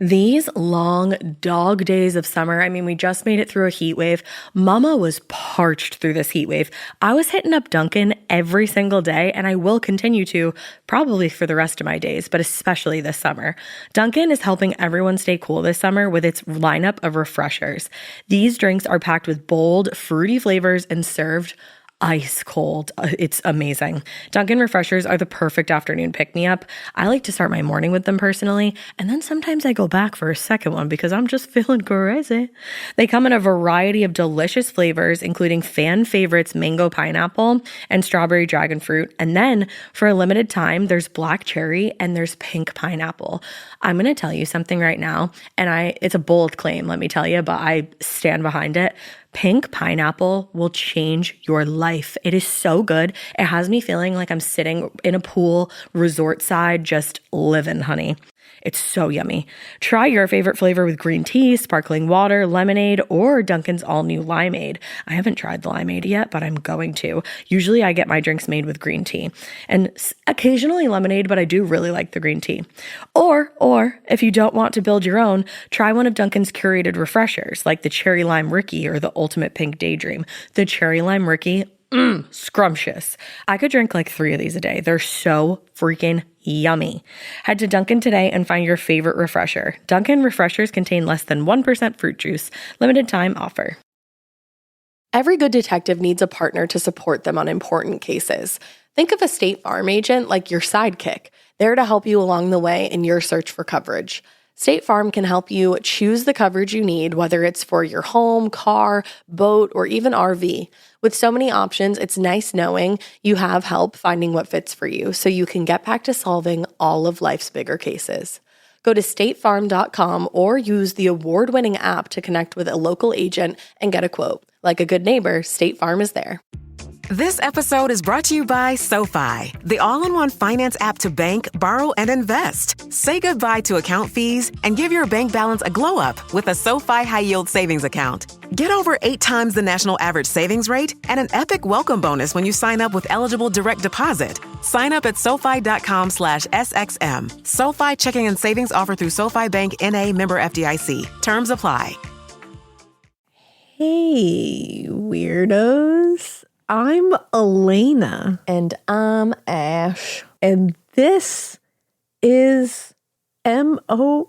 These long dog days of summer, I mean, we just made it through a heat wave. Mama was parched through this heat wave. I was hitting up Dunkin' every single day, and I will continue to probably for the rest of my days, but especially this summer. Dunkin' is helping everyone stay cool this summer with its lineup of refreshers. These drinks are packed with bold, fruity flavors and served ice cold. It's amazing. Dunkin' refreshers are the perfect afternoon pick-me-up. I like to start my morning with them personally, and then sometimes I go back for a second one because I'm just feeling crazy. They come in a variety of delicious flavors, including fan favorites mango pineapple and strawberry dragon fruit. And then for a limited time, there's black cherry and there's pink pineapple. I'm going to tell you something right now, and it's a bold claim, let me tell you, but I stand behind it. Pink pineapple will change your life. It is so good. It has me feeling like I'm sitting in a pool, resort side, just living, honey. It's so yummy. Try your favorite flavor with green tea, sparkling water, lemonade, or Dunkin's all-new limeade. I haven't tried the limeade yet, but I'm going to. Usually I get my drinks made with green tea and occasionally lemonade, but I do really like the green tea. Or if you don't want to build your own, try one of Dunkin's curated refreshers like the Cherry Lime Ricky or the Ultimate Pink Daydream. The Cherry Lime Ricky, scrumptious. I could drink like 3 of these a day. They're so freaking yummy. Head to Dunkin' today and find your favorite refresher. Dunkin' refreshers contain less than 1% fruit juice. Limited time offer. Every good detective needs a partner to support them on important cases. Think of a State Farm agent like your sidekick, there to help you along the way in your search for coverage. State Farm can help you choose the coverage you need, whether it's for your home, car, boat, or even RV. With so many options, it's nice knowing you have help finding what fits for you so you can get back to solving all of life's bigger cases. Go to statefarm.com or use the award-winning app to connect with a local agent and get a quote. Like a good neighbor, State Farm is there. This episode is brought to you by SoFi, the all-in-one finance app to bank, borrow, and invest. Say goodbye to account fees and give your bank balance a glow-up with a SoFi high-yield savings account. Get over 8 times the national average savings rate and an epic welcome bonus when you sign up with eligible direct deposit. Sign up at SoFi.com/SXM. SoFi checking and savings offer through SoFi Bank N.A. member FDIC. Terms apply. Hey, weirdos. I'm Elena. And I'm Ash. And this is MORBID.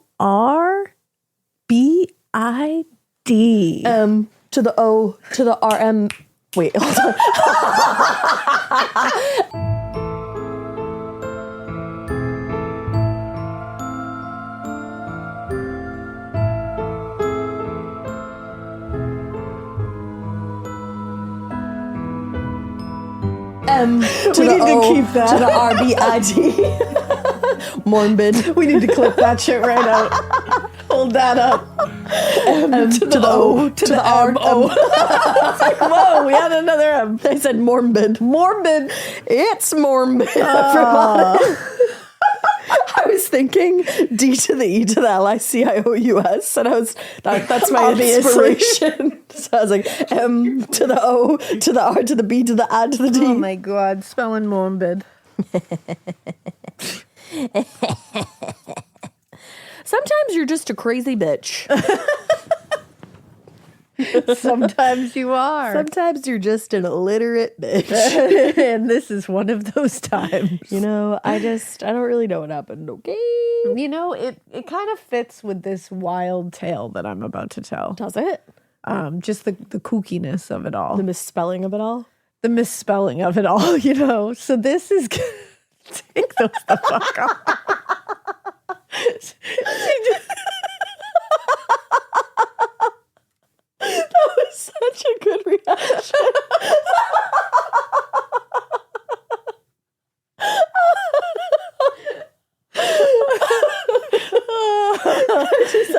To the O to the RM. Wait, hold on. We need to keep that. To the RBID. Morbid. We need to clip that shit right out. Hold that up. To the O. To the R. It's like, whoa, we had another M. They said morbid. Morbid. It's morbid. I was thinking D to the E to the LICIOUS, and that's my inspiration. So I was like M to the O to the R to the B to the I to the D. Oh my God, spelling morbid. Sometimes you're just a crazy bitch. Sometimes you are. Sometimes you're just an illiterate bitch. And this is one of those times. You know, I don't really know what happened, okay? You know, it kind of fits with this wild tale that I'm about to tell. Does it? Just the kookiness of it all. The misspelling of it all? The misspelling of it all, you know. So this is... Take those the fuck off. That was such a good reaction.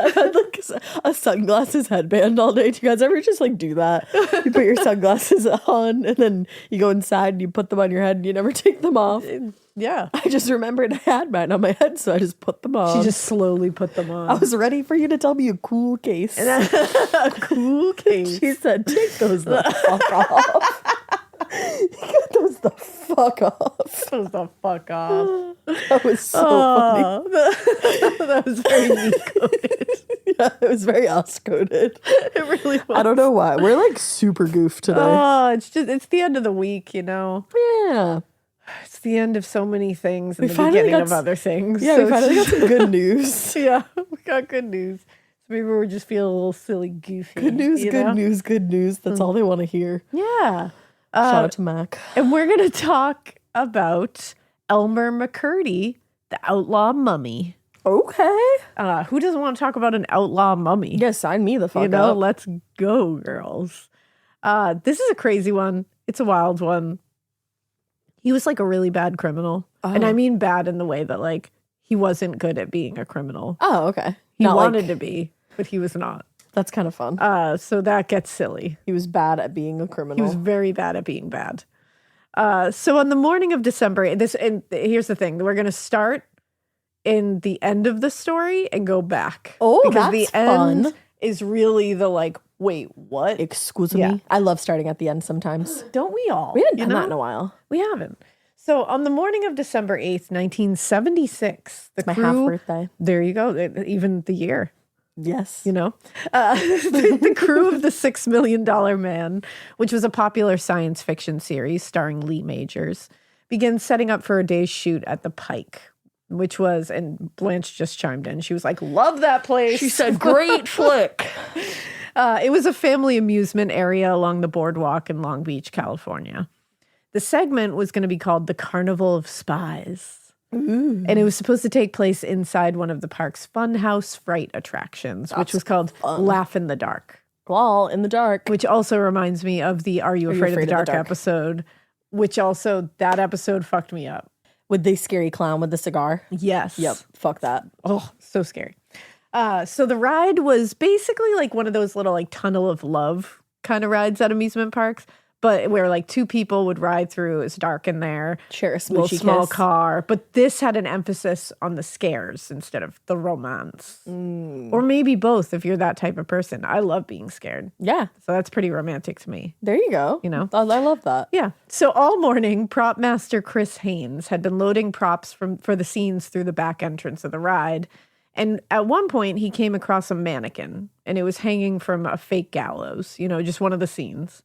I've had like a sunglasses headband all day. Do you guys ever just like do that? You put your sunglasses on and then you go inside and you put them on your head and you never take them off. Yeah. I just remembered I had mine on my head, so I just put them on. She just slowly put them on. I was ready for you to tell me a cool case. A cool case. She said, take those the fuck off. You got those the fuck off. Close the fuck off. That was so funny. That was very me-coded. Yeah, it was very us-coded. It really was. I don't know why. We're like super goofed today. Oh, it's the end of the week, you know. Yeah. It's the end of so many things and We the finally beginning got of other things. Yeah, So we finally got some good news. yeah, we got good news. So maybe we're just feeling a little silly, goofy. Good news, you good know? news, good news. That's all they want to hear. Yeah. Shout out to Mac. And we're going to talk about Elmer McCurdy, the outlaw mummy. Okay. Who doesn't want to talk about an outlaw mummy? Yeah, sign me the fuck You know, up. let's go, girls. This is a crazy one. It's a wild one. He was like a really bad criminal. And I mean bad in the way that like he wasn't good at being a criminal. Oh, okay. He Not wanted like, to be, but he was not. That's kind of fun. So that gets silly. He was bad at being a criminal. He was very bad at being bad. So on the morning of December, and here's the thing. We're going to start in the end of the story and go back. Oh, because that's the end fun. is really the like, wait, what? Excuse Yeah. me. I love starting at the end sometimes. Don't we all? We haven't you done know? that in a while. We haven't. So on the morning of December 8th, 1976, the My crew, half birthday. there you go, even the year, Yes. you know, the crew of the $6 Million Man, which was a popular science fiction series starring Lee Majors, began setting up for a day's shoot at the Pike, which was, and Blanche just chimed in. She was like, love that place. She said, great flick. It was a family amusement area along the boardwalk in Long Beach, California. The segment was going to be called The Carnival of Spies. Ooh. And it was supposed to take place inside one of the park's funhouse fright attractions, which was called Laugh in the Dark. Well, in the dark. Which also reminds me of the Are You Afraid of the Dark episode, which also, that episode fucked me up. With the scary clown with the cigar. Yes. Yep. Fuck that. Oh, so scary. So the ride was basically like one of those little like tunnel of love kind of rides at amusement parks, but where like two people would ride through. It's dark in there. Share a Little smoochy small kiss. car. But this had an emphasis on the scares instead of the romance. Or maybe both if you're that type of person. I love being scared. Yeah. So that's pretty romantic to me. There you go. You know? I love that. Yeah. So all morning, prop master Chris Haynes had been loading props for the scenes through the back entrance of the ride. And at one point, he came across a mannequin, and it was hanging from a fake gallows, you know, just one of the scenes.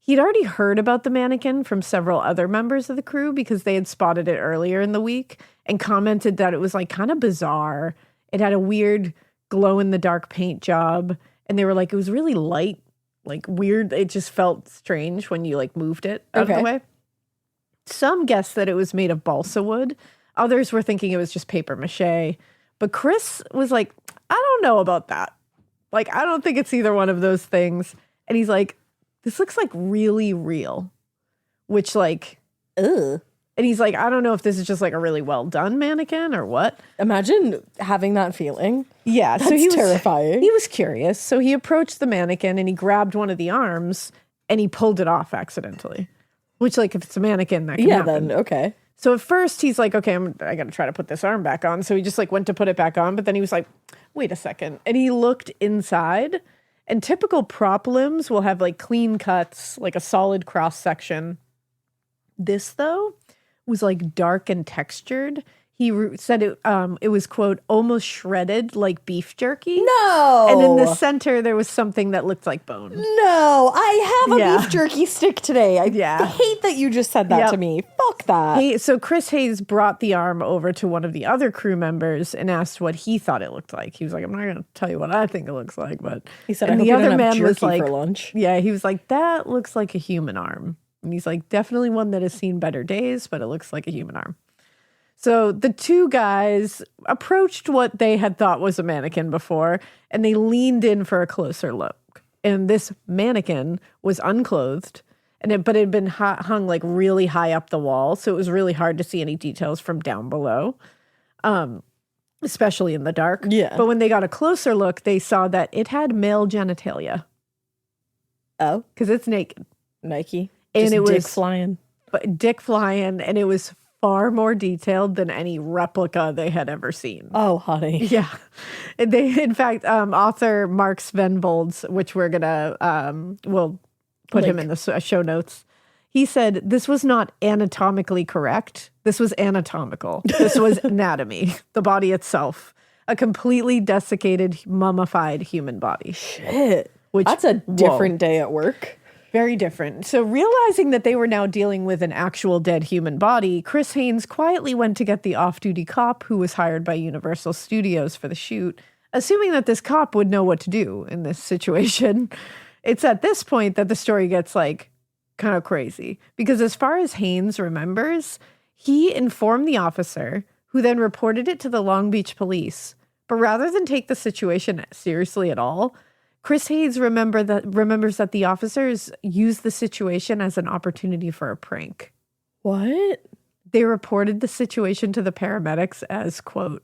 He'd already heard about the mannequin from several other members of the crew because they had spotted it earlier in the week and commented that it was like kind of bizarre. It had a weird glow-in-the-dark paint job, and they were like, it was really light, like weird. It just felt strange when you like moved it out of the way. Some guessed that it was made of balsa wood. Others were thinking it was just paper mache. But Chris was like, I don't know about that. Like, I don't think it's either one of those things. And he's like, this looks like really real. Which like, Ugh. And he's like, I don't know if this is just like a really well done mannequin or what. Imagine having that feeling. Yeah. That's so he was terrifying. He was curious. So he approached the mannequin and he grabbed one of the arms and he pulled it off accidentally. Which like, if it's a mannequin, that can happen. Then okay. So at first he's like, okay, I got to try to put this arm back on. So he just like went to put it back on, but then he was like, wait a second. And he looked inside, and typical prop limbs will have like clean cuts, like a solid cross section. This though was like dark and textured. He said it was, quote, almost shredded like beef jerky. No. And in the center, there was something that looked like bone. No, I have a Yeah. beef jerky stick today. I hate that you just said that to me. Fuck that. So Chris Hayes brought the arm over to one of the other crew members and asked what he thought it looked like. He was like, I'm not going to tell you what I think it looks like, but He said, and I hope the you other don't have man was jerky like, for lunch. yeah, he was like, that looks like a human arm. And he's like, definitely one that has seen better days, but it looks like a human arm. So the two guys approached what they had thought was a mannequin before, and they leaned in for a closer look. And this mannequin was unclothed, but it had been hung like really high up the wall, so it was really hard to see any details from down below, especially in the dark. Yeah. But when they got a closer look, they saw that it had male genitalia. Oh, because it's naked. Nike. And Just it dick was flying. But dick flying, and it was far more detailed than any replica they had ever seen. Oh, honey. Yeah. They, in fact, author Mark Svenvolds, which we're going to, we'll put him in the show notes. He said, this was not anatomically correct. This was anatomical. This was anatomy, the body itself. A completely desiccated, mummified human body. Shit. Which, That's a different day at work. Very different. So realizing that they were now dealing with an actual dead human body, Chris Haynes quietly went to get the off-duty cop who was hired by Universal Studios for the shoot, assuming that this cop would know what to do in this situation. It's at this point that the story gets like kind of crazy, because as far as Haynes remembers, he informed the officer, who then reported it to the Long Beach police. But rather than take the situation seriously at all, Chris Haynes remembers that the officers used the situation as an opportunity for a prank. What? They reported the situation to the paramedics as, quote,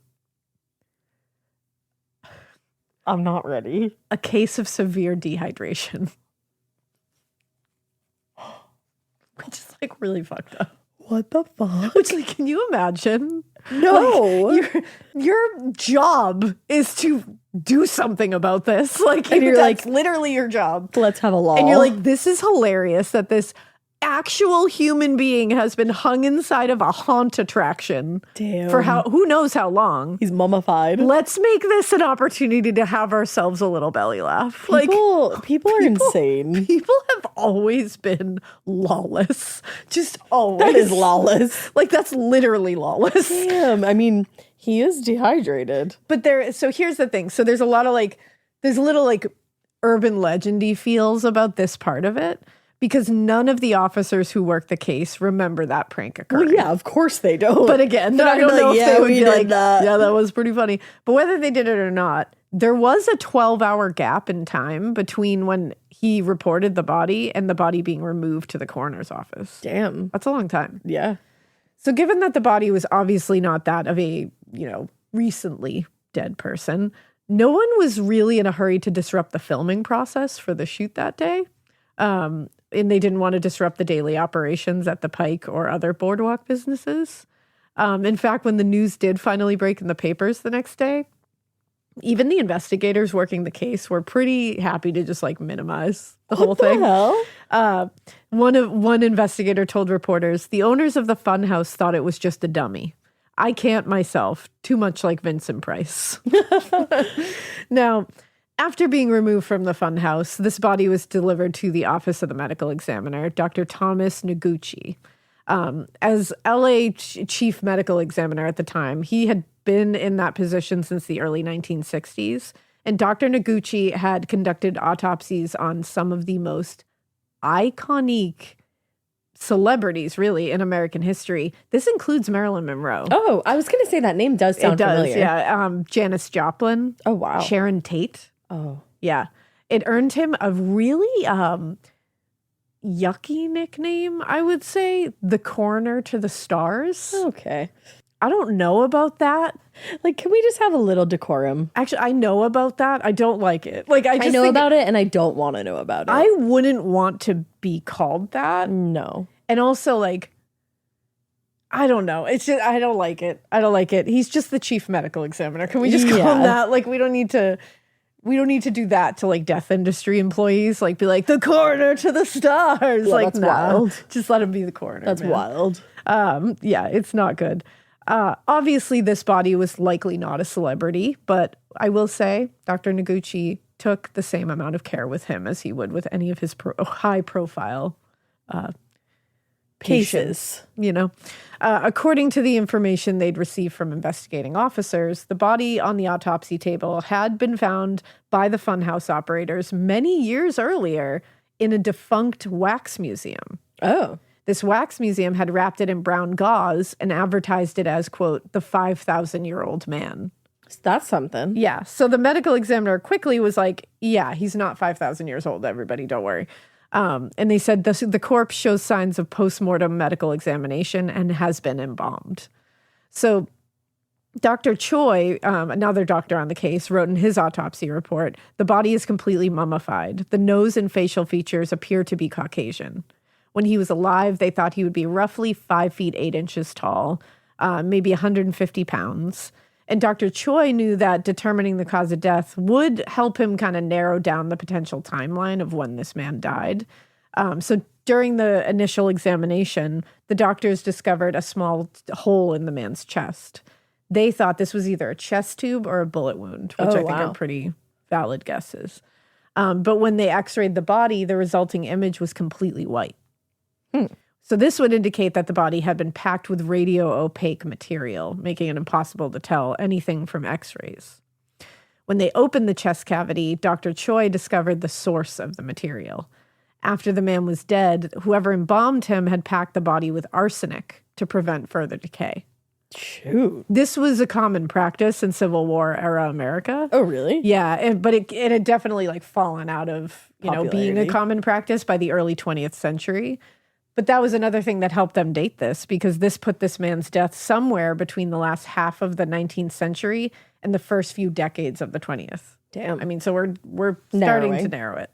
I'm not ready. a case of severe dehydration. Which is like really fucked up. What the fuck? Which, like, can you imagine? No. Like, your job is to do something about this. Like, And you're that's like, literally your job. Let's have a law. And you're like, this is hilarious that this actual human being has been hung inside of a haunt attraction damn. for who knows how long. He's mummified. Let's make this an opportunity to have ourselves a little belly laugh. People are insane. People have always been lawless. Just always. That is lawless. Like, that's literally lawless. Damn. I mean, he is dehydrated. But so here's the thing. So there's a lot of there's a little urban legendy feels about this part of it, because none of the officers who worked the case remember that prank occurring. Well, yeah, of course they don't. But again, They're not I don't gonna be know like, if yeah, they would we be did like, that. yeah, that was pretty funny. But whether they did it or not, there was a 12-hour gap in time between when he reported the body and the body being removed to the coroner's office. Damn. That's a long time. Yeah. So given that the body was obviously not that of a, recently dead person, no one was really in a hurry to disrupt the filming process for the shoot that day. And they didn't want to disrupt the daily operations at the Pike or other boardwalk businesses. In fact, when the news did finally break in the papers the next day, even the investigators working the case were pretty happy to just minimize the whole thing. Hell? One investigator told reporters, the owners of the funhouse thought it was just a dummy. I can't myself. Too much like Vincent Price. Now, after being removed from the funhouse, this body was delivered to the office of the medical examiner, Dr. Thomas Noguchi. As LA chief medical examiner at the time, he had been in that position since the early 1960s. And Dr. Noguchi had conducted autopsies on some of the most iconic celebrities, really, in American history. This includes Marilyn Monroe. Oh, I was going to say that name does sound familiar. Yeah. Janis Joplin. Oh, wow. Sharon Tate. Oh. Yeah. It earned him a really yucky nickname, I would say. The Coroner to the Stars. Okay. I don't know about that. Can we just have a little decorum? Actually, I know about that. I don't like it. I know about it, and I don't want to know about it. I wouldn't want to be called that. No. And also, I don't know. It's just, I don't like it. I don't like it. He's just the chief medical examiner. Can we just call him that? We don't need to do that to death industry employees. Be like the coroner to the stars. Yeah, that's wild. Just let him be the coroner. That's man. wild. Yeah, it's not good. Obviously, this body was likely not a celebrity, but I will say Dr. Noguchi took the same amount of care with him as he would with any of his high-profile Cases. According to the information they'd received from investigating officers, the body on the autopsy table had been found by the funhouse operators many years earlier in a defunct wax museum. Oh. This wax museum had wrapped it in brown gauze and advertised it as, quote, the 5,000-year-old man. That's something. Yeah. So the medical examiner quickly was like, yeah, he's not 5,000 years old, everybody, don't worry. And they said the corpse shows signs of postmortem medical examination and has been embalmed. So Dr. Choi, another doctor on the case, wrote in his autopsy report, the body is completely mummified. The nose and facial features appear to be Caucasian. When he was alive, they thought he would be roughly 5 feet 8 inches tall, maybe 150 pounds. And Dr. Choi knew that determining the cause of death would help him kind of narrow down the potential timeline of when this man died. So during the initial examination, the doctors discovered a small hole in the man's chest. They thought this was either a chest tube or a bullet wound, which I think are pretty valid guesses. But when they x-rayed the body, the resulting image was completely white. So this would indicate that the body had been packed with radio-opaque material, making it impossible to tell anything from x-rays. When they opened the chest cavity, Dr. Choi discovered the source of the material. After the man was dead, whoever embalmed him had packed the body with arsenic to prevent further decay. Shoot. This was a common practice in Civil War era America. Oh, really? Yeah, but it had definitely like fallen out of, being a common practice by the early 20th century. But that was another thing that helped them date this, because this put this man's death somewhere between the last half of the 19th century and the first few decades of the 20th. Damn. I mean, so we're starting to narrow it.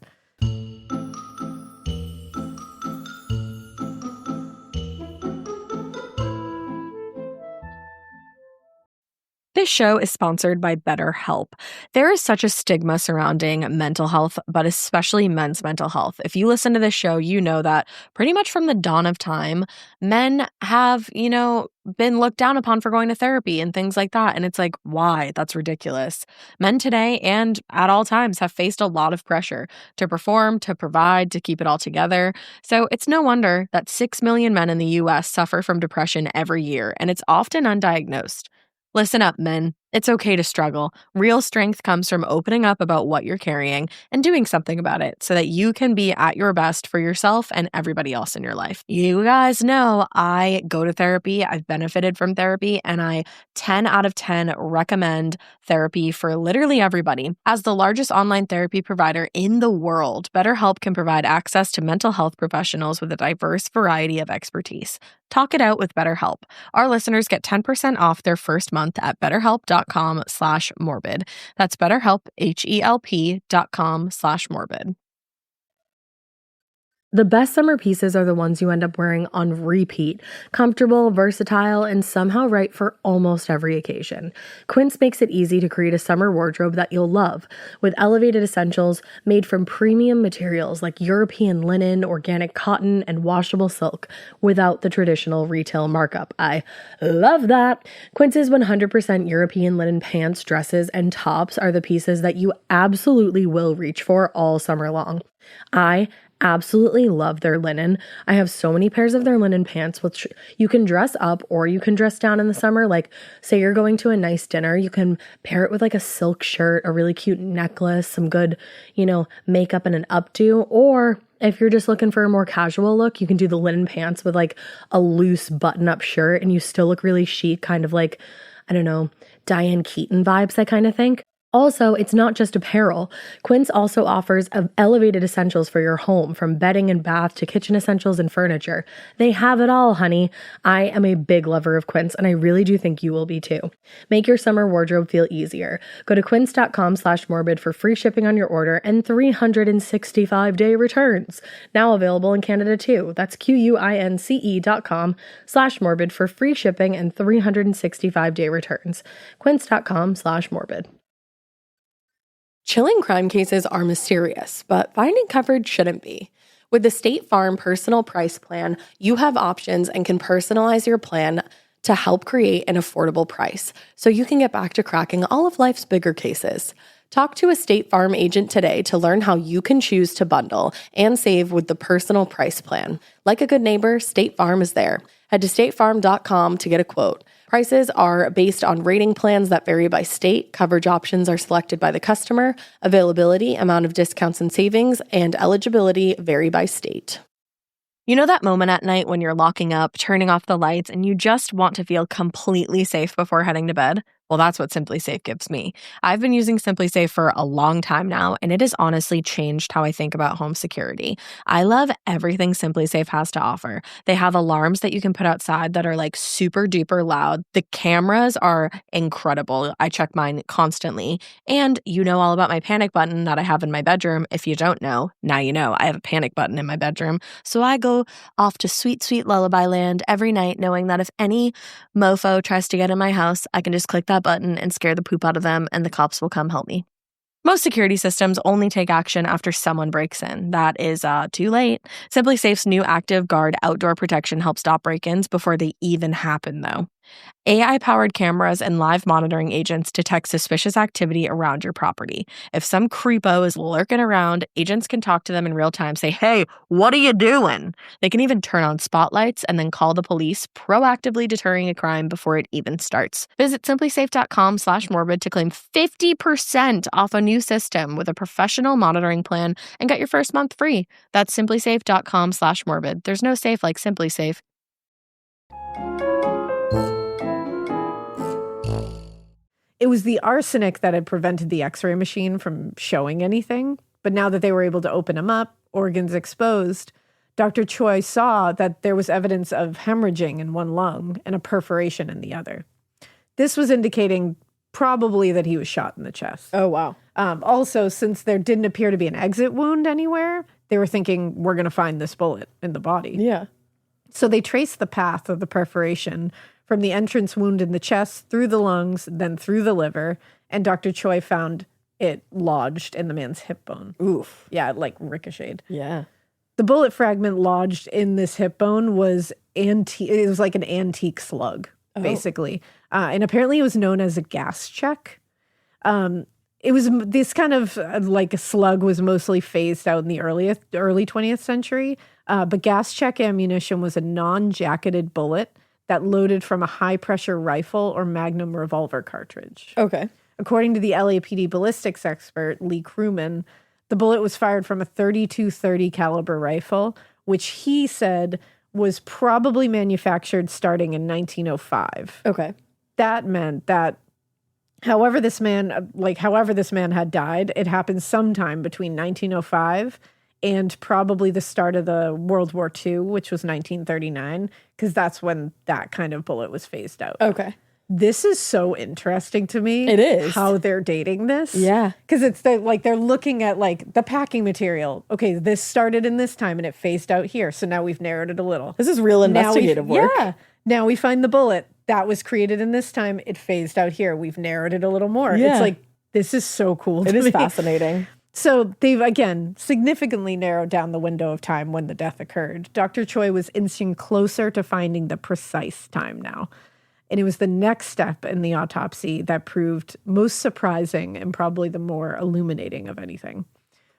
This show is sponsored by BetterHelp. There is such a stigma surrounding mental health, but especially men's mental health. If you listen to this show, you know that pretty much from the dawn of time, men have, been looked down upon for going to therapy and things like that. And it's like, why? That's ridiculous. Men today and at all times have faced a lot of pressure to perform, to provide, to keep it all together. So it's no wonder that 6 million men in the U.S. suffer from depression every year, and it's often undiagnosed. Listen up, men. It's okay to struggle. Real strength comes from opening up about what you're carrying and doing something about it so that you can be at your best for yourself and everybody else in your life. You guys know I go to therapy. I've benefited from therapy, and I 10 out of 10 recommend therapy for literally everybody. As the largest online therapy provider in the world, BetterHelp can provide access to mental health professionals with a diverse variety of expertise. Talk it out with BetterHelp. Our listeners get 10% off their first month at BetterHelp.com/morbid. That's BetterHelp, HELP.com/morbid. The best summer pieces are the ones you end up wearing on repeat. Comfortable, versatile, and somehow right for almost every occasion. Quince makes it easy to create a summer wardrobe that you'll love, with elevated essentials made from premium materials like European linen, organic cotton, and washable silk, without the traditional retail markup. I love that! Quince's 100% European linen pants, dresses, and tops are the pieces that you absolutely will reach for all summer long. I absolutely love their linen. I have so many pairs of their linen pants, which you can dress up or you can dress down in the summer. Like, say you're going to a nice dinner, you can pair it with like a silk shirt, a really cute necklace, some good, makeup and an updo. Or if you're just looking for a more casual look, you can do the linen pants with like a loose button-up shirt and you still look really chic, kind of like, I don't know, Diane Keaton vibes, I kind of think. Also, it's not just apparel. Quince also offers elevated essentials for your home, from bedding and bath to kitchen essentials and furniture. They have it all, honey. I am a big lover of Quince, and I really do think you will be too. Make your summer wardrobe feel easier. Go to quince.com/morbid for free shipping on your order and 365-day returns. Now available in Canada too. That's QUINCE.com/morbid for free shipping and 365-day returns. Quince.com/morbid. Chilling crime cases are mysterious, but finding coverage shouldn't be. With the State Farm Personal Price Plan, you have options and can personalize your plan to help create an affordable price so you can get back to cracking all of life's bigger cases. Talk to a State Farm agent today to learn how you can choose to bundle and save with the Personal Price Plan. Like a good neighbor, State Farm is there. Head to statefarm.com to get a quote. Prices are based on rating plans that vary by state. Coverage options are selected by the customer. Availability, amount of discounts and savings, and eligibility vary by state. You know that moment at night when you're locking up, turning off the lights, and you just want to feel completely safe before heading to bed? Well, that's what Simply Safe gives me. I've been using Simply Safe for a long time now, and it has honestly changed how I think about home security. I love everything Simply Safe has to offer. They have alarms that you can put outside that are like super duper loud. The cameras are incredible. I check mine constantly. And you know all about my panic button that I have in my bedroom. If you don't know, now you know. I have a panic button in my bedroom. So I go off to sweet, sweet lullaby land every night knowing that if any mofo tries to get in my house, I can just click that button and scare the poop out of them and the cops will come help me. Most security systems only take action after someone breaks in. That is too late. Simply Safe's new Active Guard outdoor protection helps stop break-ins before they even happen, though. AI-powered cameras and live monitoring agents detect suspicious activity around your property. If some creepo is lurking around, agents can talk to them in real time, say, "Hey, what are you doing?" They can even turn on spotlights and then call the police, proactively deterring a crime before it even starts. Visit simplysafe.com/morbid to claim 50% off a new system with a professional monitoring plan and get your first month free. That's simplysafe.com/morbid. There's no safe like Simply Safe. It was the arsenic that had prevented the x-ray machine from showing anything. But now that they were able to open him up, organs exposed, Dr. Choi saw that there was evidence of hemorrhaging in one lung and a perforation in the other. This was indicating probably that he was shot in the chest. Oh, wow. Also, since there didn't appear to be an exit wound anywhere, they were thinking, we're going to find this bullet in the body. Yeah. So they traced the path of the perforation from the entrance wound in the chest through the lungs, then through the liver, and Dr. Choi found it lodged in the man's hip bone. Oof. Yeah, it like ricocheted. Yeah. The bullet fragment lodged in this hip bone was it was like an antique slug, basically. And apparently it was known as a gas check. It was this kind of like a slug was mostly phased out in the early 20th century. But gas check ammunition was a non-jacketed bullet that loaded from a high-pressure rifle or Magnum revolver cartridge. Okay. According to the LAPD ballistics expert, Lee Crewman, the bullet was fired from a .32-30 caliber rifle, which he said was probably manufactured starting in 1905. Okay. That meant that however this man had died, it happened sometime between 1905 and probably the start of the World War II, which was 1939, because that's when that kind of bullet was phased out. Okay. This is so interesting to me. It is. How they're dating this. Yeah. Because it's they're looking at like the packing material. Okay, this started in this time and it phased out here. So now we've narrowed it a little. This is real investigative work. Yeah. Now we find the bullet that was created in this time. It phased out here. We've narrowed it a little more. Yeah. It's like, this is so cool. It is fascinating. So they've, again, significantly narrowed down the window of time when the death occurred. Dr. Choi was inching closer to finding the precise time now. And it was the next step in the autopsy that proved most surprising and probably the more illuminating of anything.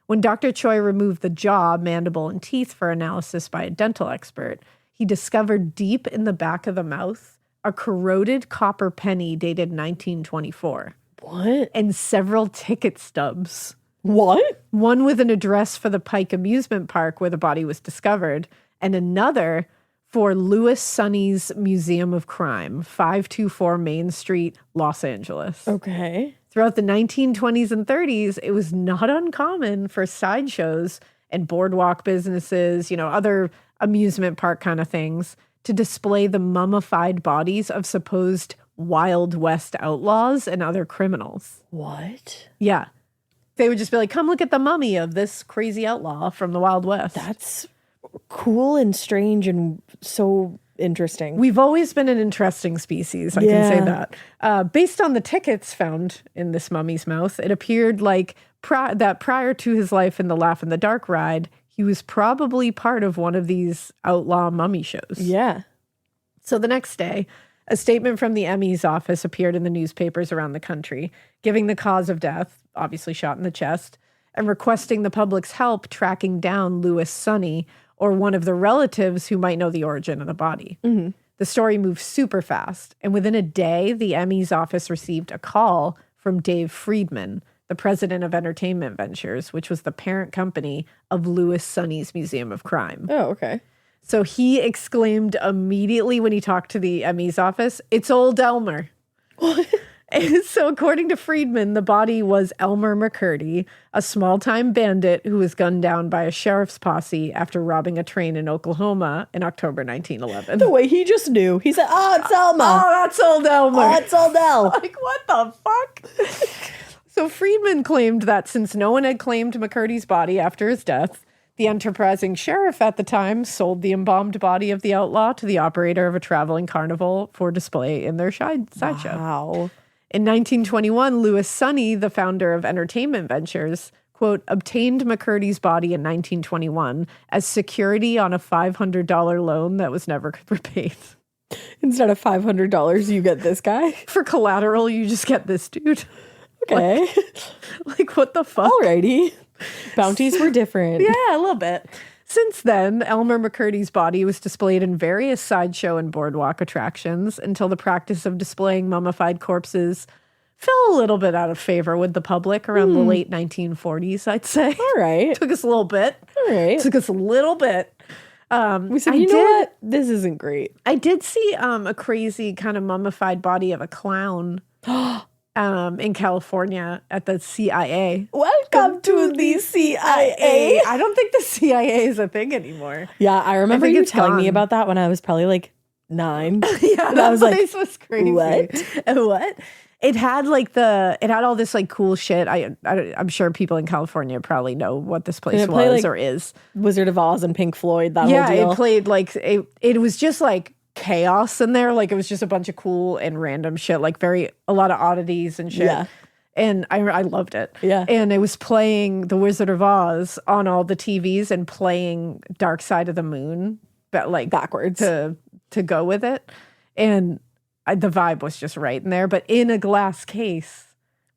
When Dr. Choi removed the jaw, mandible, and teeth for analysis by a dental expert, he discovered deep in the back of the mouth a corroded copper penny dated 1924. What? And several ticket stubs. What? One with an address for the Pike amusement park where the body was discovered, and another for Louis Sonny's Museum of Crime, 524 Main Street, Los Angeles. Okay. Throughout the 1920s and 30s, it was not uncommon for sideshows and boardwalk businesses, other amusement park kind of things, to display the mummified bodies of supposed Wild West outlaws and other criminals. What? Yeah. They would just be like, come look at the mummy of this crazy outlaw from the Wild West. That's cool and strange and so interesting. We've always been an interesting species, I can say that. Based on the tickets found in this mummy's mouth, it appeared like that prior to his life in the Laugh in the Dark ride, he was probably part of one of these outlaw mummy shows. Yeah. So the next day, a statement from the ME's office appeared in the newspapers around the country, giving the cause of death, obviously shot in the chest, and requesting the public's help tracking down Louis Sonny or one of the relatives who might know the origin of the body. Mm-hmm. The story moved super fast, and within a day, the ME's office received a call from Dave Friedman, the president of Entertainment Ventures, which was the parent company of Louis Sonny's Museum of Crime. Oh, okay. So he exclaimed immediately when he talked to the ME's office, "It's old Elmer." And so according to Friedman, the body was Elmer McCurdy, a small-time bandit who was gunned down by a sheriff's posse after robbing a train in Oklahoma in October 1911. The way he just knew. He said, it's Elmer. Oh, that's old Elmer. Oh, it's old El. Like, what the fuck? So Friedman claimed that since no one had claimed McCurdy's body after his death, the enterprising sheriff at the time sold the embalmed body of the outlaw to the operator of a traveling carnival for display in their sideshow. Wow. In 1921, Louis Sonny, the founder of Entertainment Ventures, quote, obtained McCurdy's body in 1921 as security on a $500 loan that was never repaid. Instead of $500, you get this guy? For collateral, you just get this dude. Okay. Like what the fuck? Alrighty. Bounties were different. Yeah, a little bit. Since then, Elmer McCurdy's body was displayed in various sideshow and boardwalk attractions until the practice of displaying mummified corpses fell a little bit out of favor with the public around the late 1940s, I'd say. All right. Took us a little bit. All right. Took us a little bit. We said, you know what? This isn't great. I did see a crazy kind of mummified body of a clown in California at the CIA. Welcome to the CIA. I don't think the CIA is a thing anymore. Yeah, I remember you telling me gone. about that when I was probably like 9. Yeah, and I was like, place was crazy. What? It had all this like cool shit. I'm sure people in California probably know what this place was or is. Wizard of Oz and Pink Floyd, that whole deal. It played like it was just like chaos in there. Like it was just a bunch of cool and random shit, like a lot of oddities and shit. Yeah. And I loved it. Yeah. And it was playing The Wizard of Oz on all the TVs and playing Dark Side of the Moon, but like backwards to go with it. And the vibe was just right in there. But in a glass case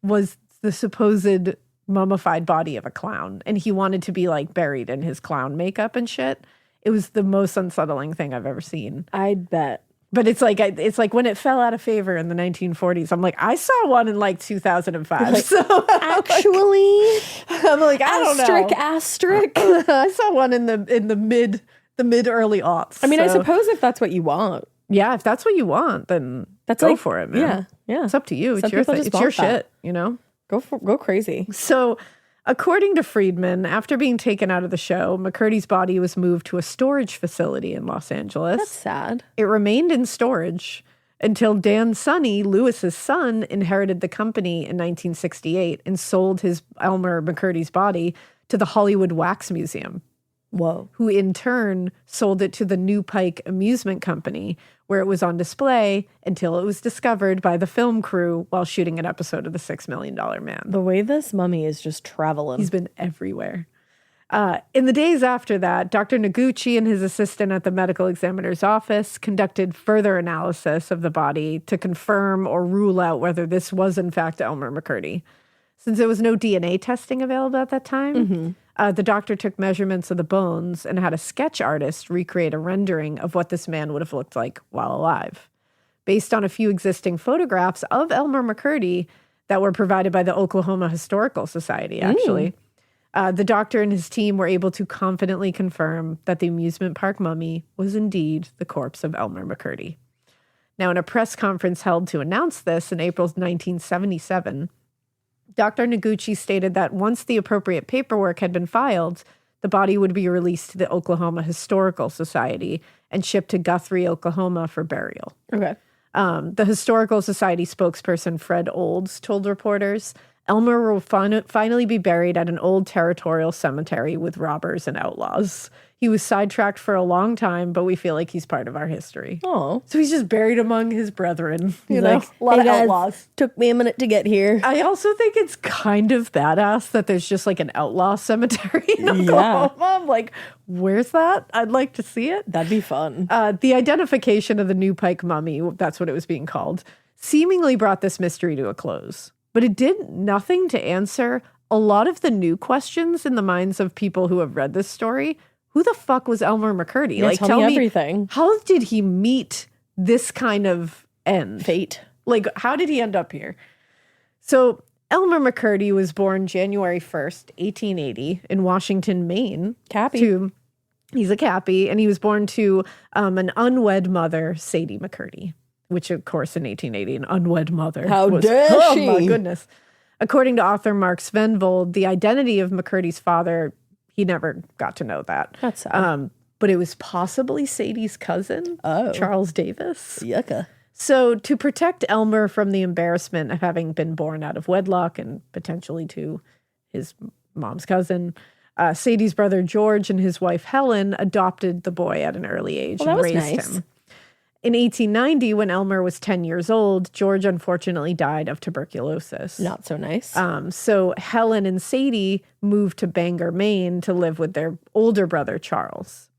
was the supposed mummified body of a clown. And he wanted to be like buried in his clown makeup and shit. It was the most unsettling thing I've ever seen. I'd bet. But it's like when it fell out of favor in the 1940s. I'm like, I saw one in like 2005. Like, so actually, I'm like, I don't know. Asterisk. I saw one in the mid early aughts. I mean, I suppose if that's what you want. Yeah, if that's what you want, then go for it, man. Yeah, yeah. It's up to you. Some It's your people thing. just It's your want that. shit, you know? Go crazy. So, according to Friedman, after being taken out of the show, McCurdy's body was moved to a storage facility in Los Angeles. That's sad. It remained in storage until Dan Sonny, Lewis's son, inherited the company in 1968 and sold his Elmer McCurdy's body to the Hollywood Wax Museum. Whoa. Who in turn sold it to the New Pike Amusement Company, where it was on display until it was discovered by the film crew while shooting an episode of The $6 Million Man. The way this mummy is just traveling. He's been everywhere. In the days after that, Dr. Noguchi and his assistant at the medical examiner's office conducted further analysis of the body to confirm or rule out whether this was in fact Elmer McCurdy. Since there was no DNA testing available at that time, the doctor took measurements of the bones and had a sketch artist recreate a rendering of what this man would have looked like while alive. Based on a few existing photographs of Elmer McCurdy that were provided by the Oklahoma Historical Society, actually, the doctor and his team were able to confidently confirm that the amusement park mummy was indeed the corpse of Elmer McCurdy. Now, in a press conference held to announce this in April 1977, Dr. Noguchi stated that once the appropriate paperwork had been filed, the body would be released to the Oklahoma Historical Society and shipped to Guthrie, Oklahoma for burial. Okay. The Historical Society spokesperson Fred Olds told reporters, Elmer will finally be buried at an old territorial cemetery with robbers and outlaws. He was sidetracked for a long time, but we feel like he's part of our history. Oh. So he's just buried among his brethren. You know, like, a lot of guys, outlaws. Took me a minute to get here. I also think it's kind of badass that there's just like an outlaw cemetery in Oklahoma. I'm like, where's that? I'd like to see it. That'd be fun. The identification of the New Pike mummy, that's what it was being called, seemingly brought this mystery to a close. But it did nothing to answer a lot of the new questions in the minds of people who have read this story. Who the fuck was Elmer McCurdy? Yeah, tell me everything. How did he meet this kind of end? Fate. Like, how did he end up here? So, Elmer McCurdy was born January 1st, 1880 in Washington, Maine. Cappy. He's a Cappy, and he was born to an unwed mother, Sadie McCurdy, which, of course, in 1880, an unwed mother. How dare she? Oh, my goodness. According to author Mark Svenvold, the identity of McCurdy's father, he never got to know that. That's sad. But it was possibly Sadie's cousin, Charles Davis. Yucca. So to protect Elmer from the embarrassment of having been born out of wedlock and potentially to his mom's cousin, Sadie's brother George and his wife Helen adopted the boy at an early age and raised him. In 1890, when Elmer was 10 years old, George unfortunately died of tuberculosis. Not so nice. So Helen and Sadie moved to Bangor, Maine to live with their older brother, Charles.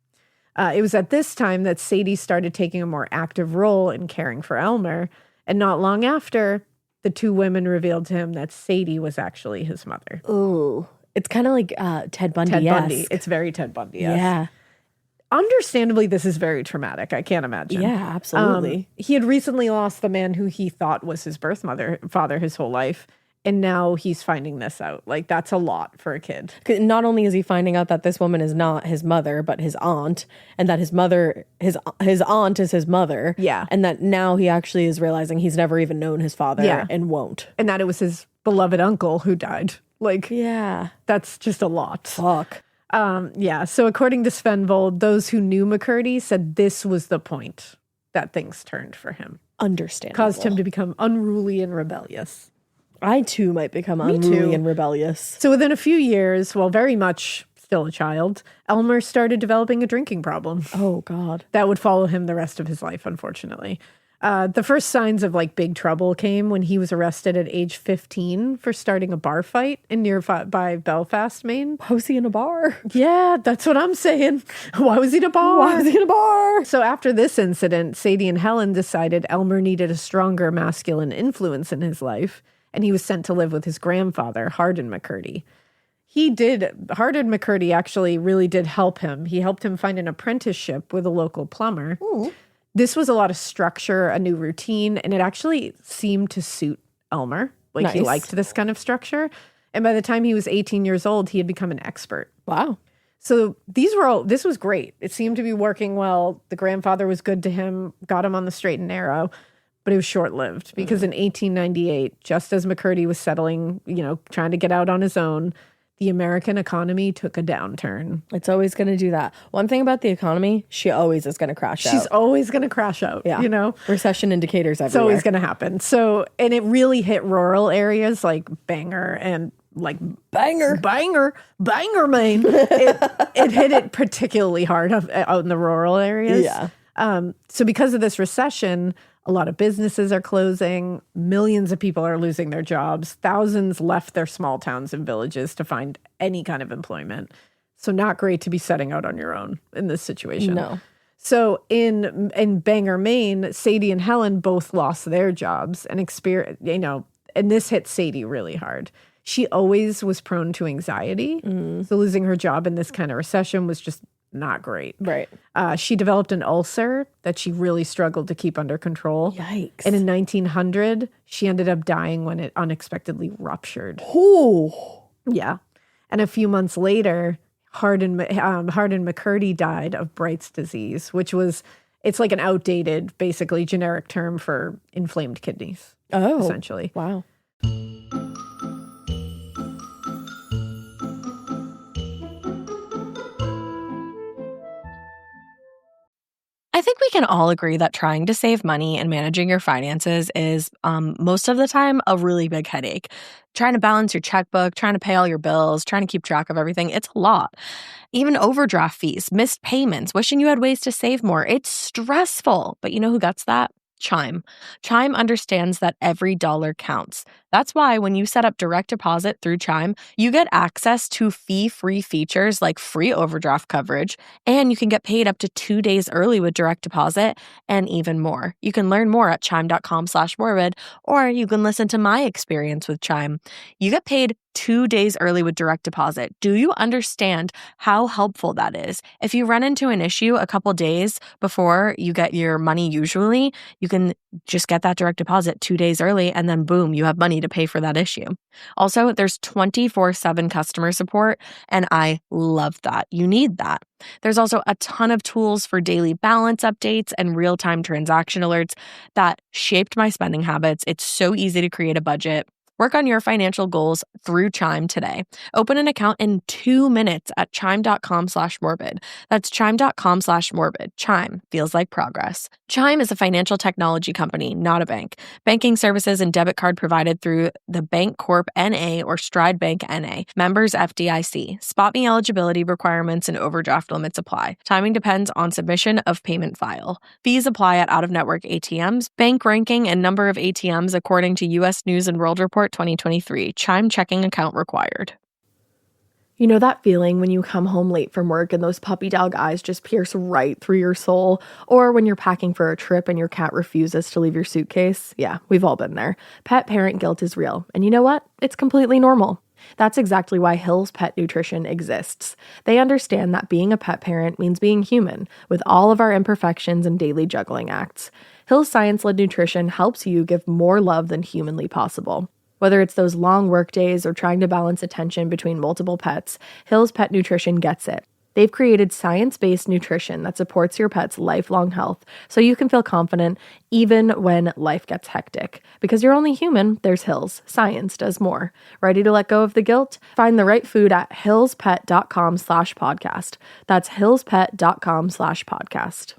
It was at this time that Sadie started taking a more active role in caring for Elmer. And not long after, the two women revealed to him that Sadie was actually his mother. Ooh. It's kind of like Ted Bundy. Ted Bundy. It's very Ted Bundy. Yeah. Understandably, this is very traumatic. I can't imagine. Yeah, absolutely. He had recently lost the man who he thought was his father his whole life. And now he's finding this out. Like, that's a lot for a kid. Not only is he finding out that this woman is not his mother, but his aunt, and that his aunt is his mother. Yeah. And that now he actually is realizing he's never even known his father and won't. And that it was his beloved uncle who died. Like, Yeah. that's just a lot. Fuck. So according to Svenvold, those who knew McCurdy said this was the point that things turned for him. Understandable. Caused him to become unruly and rebellious. I too might become unruly and rebellious. So within a few years, while very much still a child, Elmer started developing a drinking problem. Oh, God. That would follow him the rest of his life, unfortunately. The first signs of like big trouble came when he was arrested at age 15 for starting a bar fight in nearby Belfast, Maine. Why was he in a bar? Yeah, that's what I'm saying. Why was he in a bar? Why was he in a bar? So after this incident, Sadie and Helen decided Elmer needed a stronger masculine influence in his life, and he was sent to live with his grandfather, Hardin McCurdy. Hardin McCurdy actually really did help him. He helped him find an apprenticeship with a local plumber. Ooh. This was a lot of structure, a new routine, and it actually seemed to suit Elmer. Like, Nice. He liked this kind of structure. And by the time he was 18 years old, he had become an expert. Wow. So this was great. It seemed to be working well. The grandfather was good to him, got him on the straight and narrow, but it was short-lived because in 1898, just as McCurdy was settling, trying to get out on his own, the American economy took a downturn. It's always going to do that. One thing about the economy, she always is going to crash out. She's always going to crash out, Recession indicators everywhere. It's always going to happen. So, and it really hit rural areas like Bangor and like Banger, Maine. It hit it particularly hard out in the rural areas. Yeah. So because of this recession, a lot of businesses are closing. Millions of people are losing their jobs. Thousands left their small towns and villages to find any kind of employment. So not great to be setting out on your own in this situation. No. So in Bangor, Maine, Sadie and Helen both lost their jobs and and this hit Sadie really hard. She always was prone to anxiety. So losing her job in this kind of recession was just not great. Right. She developed an ulcer that she really struggled to keep under control. Yikes. And in 1900, she ended up dying when it unexpectedly ruptured. Oh. Yeah. And a few months later, Hardin McCurdy died of Bright's disease, it's like an outdated, basically generic term for inflamed kidneys. Oh. Essentially. Wow. I think we can all agree that trying to save money and managing your finances is most of the time a really big headache. Trying to balance your checkbook, trying to pay all your bills, trying to keep track of everything, it's a lot. Even overdraft fees, missed payments, wishing you had ways to save more. It's stressful. But you know who gets that? Chime. Chime understands that every dollar counts. That's why when you set up direct deposit through Chime, you get access to fee-free features like free overdraft coverage, and you can get paid up to 2 days early with direct deposit and even more. You can learn more at chime.com/morbid, or you can listen to my experience with Chime. You get paid 2 days early with direct deposit. Do you understand how helpful that is? If you run into an issue a couple days before you get your money usually, you can just get that direct deposit 2 days early, and then boom, you have money to pay for that issue. Also, there's 24/7 customer support, and I love that. You need that. There's also a ton of tools for daily balance updates and real-time transaction alerts that shaped my spending habits. It's so easy to create a budget. Work on your financial goals through Chime today. Open an account in 2 minutes at chime.com/morbid. That's chime.com/morbid. Chime feels like progress. Chime is a financial technology company, not a bank. Banking services and debit card provided through the Bank Corp NA or Stride Bank NA. Members FDIC. Spot me eligibility requirements and overdraft limits apply. Timing depends on submission of payment file. Fees apply at out-of-network ATMs. Bank ranking and number of ATMs according to U.S. News and World Report 2023. Chime checking account required. You know that feeling when you come home late from work and those puppy dog eyes just pierce right through your soul? Or when you're packing for a trip and your cat refuses to leave your suitcase? Yeah, we've all been there. Pet parent guilt is real. And you know what? It's completely normal. That's exactly why Hill's Pet Nutrition exists. They understand that being a pet parent means being human, with all of our imperfections and daily juggling acts. Hill's science-led nutrition helps you give more love than humanly possible. Whether it's those long work days or trying to balance attention between multiple pets, Hill's Pet Nutrition gets it. They've created science-based nutrition that supports your pet's lifelong health, so you can feel confident even when life gets hectic. Because you're only human, there's Hill's. Science does more. Ready to let go of the guilt? Find the right food at hillspet.com/podcast. That's hillspet.com/podcast.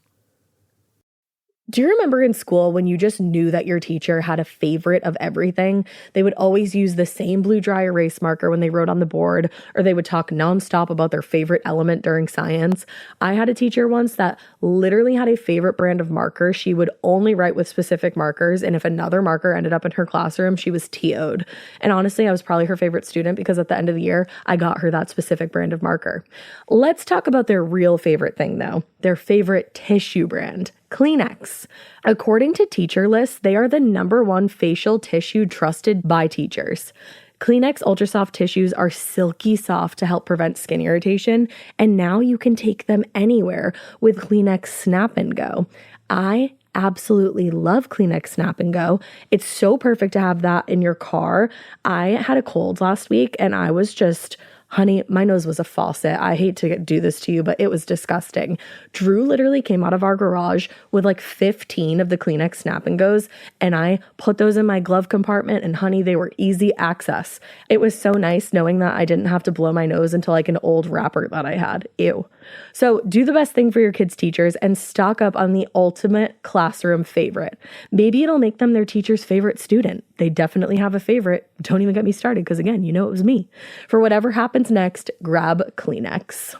Do you remember in school when you just knew that your teacher had a favorite of everything? They would always use the same blue dry erase marker when they wrote on the board, or they would talk nonstop about their favorite element during science. I had a teacher once that literally had a favorite brand of marker. She would only write with specific markers, and if another marker ended up in her classroom, she was TO'd. And honestly, I was probably her favorite student because at the end of the year, I got her that specific brand of marker. Let's talk about their real favorite thing though, their favorite tissue brand. Kleenex. According to Teacher List, they are the #1 facial tissue trusted by teachers. Kleenex Ultra Soft tissues are silky soft to help prevent skin irritation, and now you can take them anywhere with Kleenex Snap and Go. I absolutely love Kleenex Snap and Go. It's so perfect to have that in your car. I had a cold last week and I was just... Honey, my nose was a faucet. I hate to do this to you, but it was disgusting. Drew literally came out of our garage with like 15 of the Kleenex Snap and Goes, and I put those in my glove compartment, and honey, they were easy access. It was so nice knowing that I didn't have to blow my nose into like an old wrapper that I had. Ew. So do the best thing for your kids' teachers and stock up on the ultimate classroom favorite. Maybe it'll make them their teacher's favorite student. They definitely have a favorite. Don't even get me started because again, you know it was me. For whatever happens next, grab Kleenex.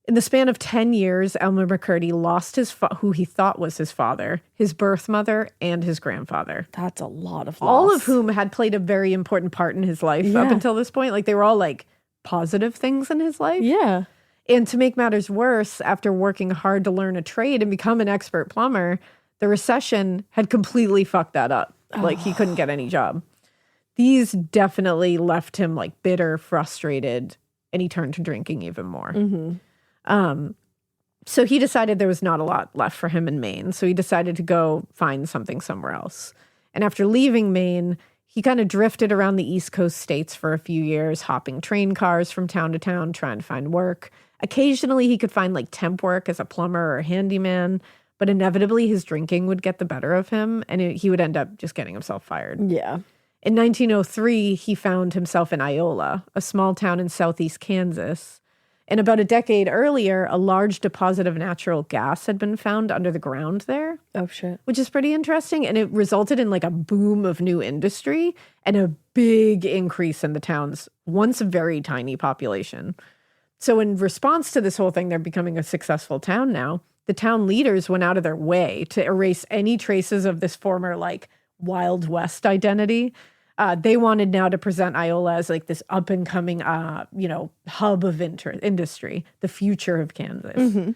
In the span of 10 years, Elmer McCurdy lost who he thought was his father, his birth mother, and his grandfather. That's a lot of loss. All of whom had played a very important part in his life up until this point. Like they were all like positive things in his life. Yeah. And to make matters worse, after working hard to learn a trade and become an expert plumber, the recession had completely fucked that up. Like he couldn't get any job. These definitely left him like bitter, frustrated, and he turned to drinking even more. So he decided there was not a lot left for him in Maine. So he decided to go find something somewhere else. And after leaving Maine, he kind of drifted around the East Coast states for a few years, hopping train cars from town to town, trying to find work. Occasionally he could find like temp work as a plumber or a handyman, but inevitably his drinking would get the better of him and he would end up just getting himself fired. Yeah. In 1903, he found himself in Iola, a small town in southeast Kansas. And about a decade earlier, a large deposit of natural gas had been found under the ground there. Oh, shit. Which is pretty interesting. And it resulted in like a boom of new industry and a big increase in the town's once very tiny population. So in response to this whole thing, they're becoming a successful town now. The town leaders went out of their way to erase any traces of this former like Wild West identity. They wanted now to present Iola as like this up and coming, hub of industry, the future of Kansas. Mm-hmm.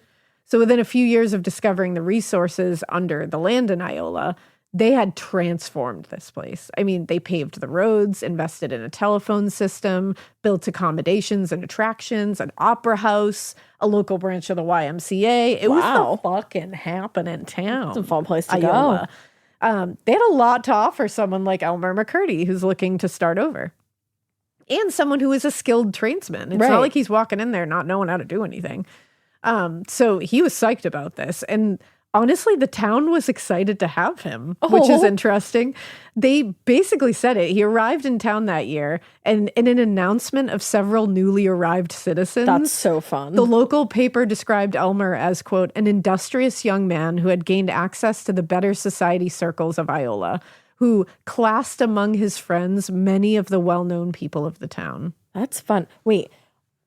So within a few years of discovering the resources under the land in Iola, they had transformed this place. I mean, they paved the roads, invested in a telephone system, built accommodations and attractions, an opera house, a local branch of the YMCA. It was the fucking happening town. It's a fun place to Iola. They had a lot to offer someone like Elmer McCurdy, who's looking to start over. And someone who is a skilled tradesman. It's not like he's walking in there not knowing how to do anything. So he was psyched about this. And honestly, the town was excited to have him, which is interesting. They basically said it. He arrived in town that year, and in an announcement of several newly arrived citizens. That's so fun. The local paper described Elmer as, quote, an industrious young man who had gained access to the better society circles of Iola, who classed among his friends many of the well-known people of the town. That's fun. Wait,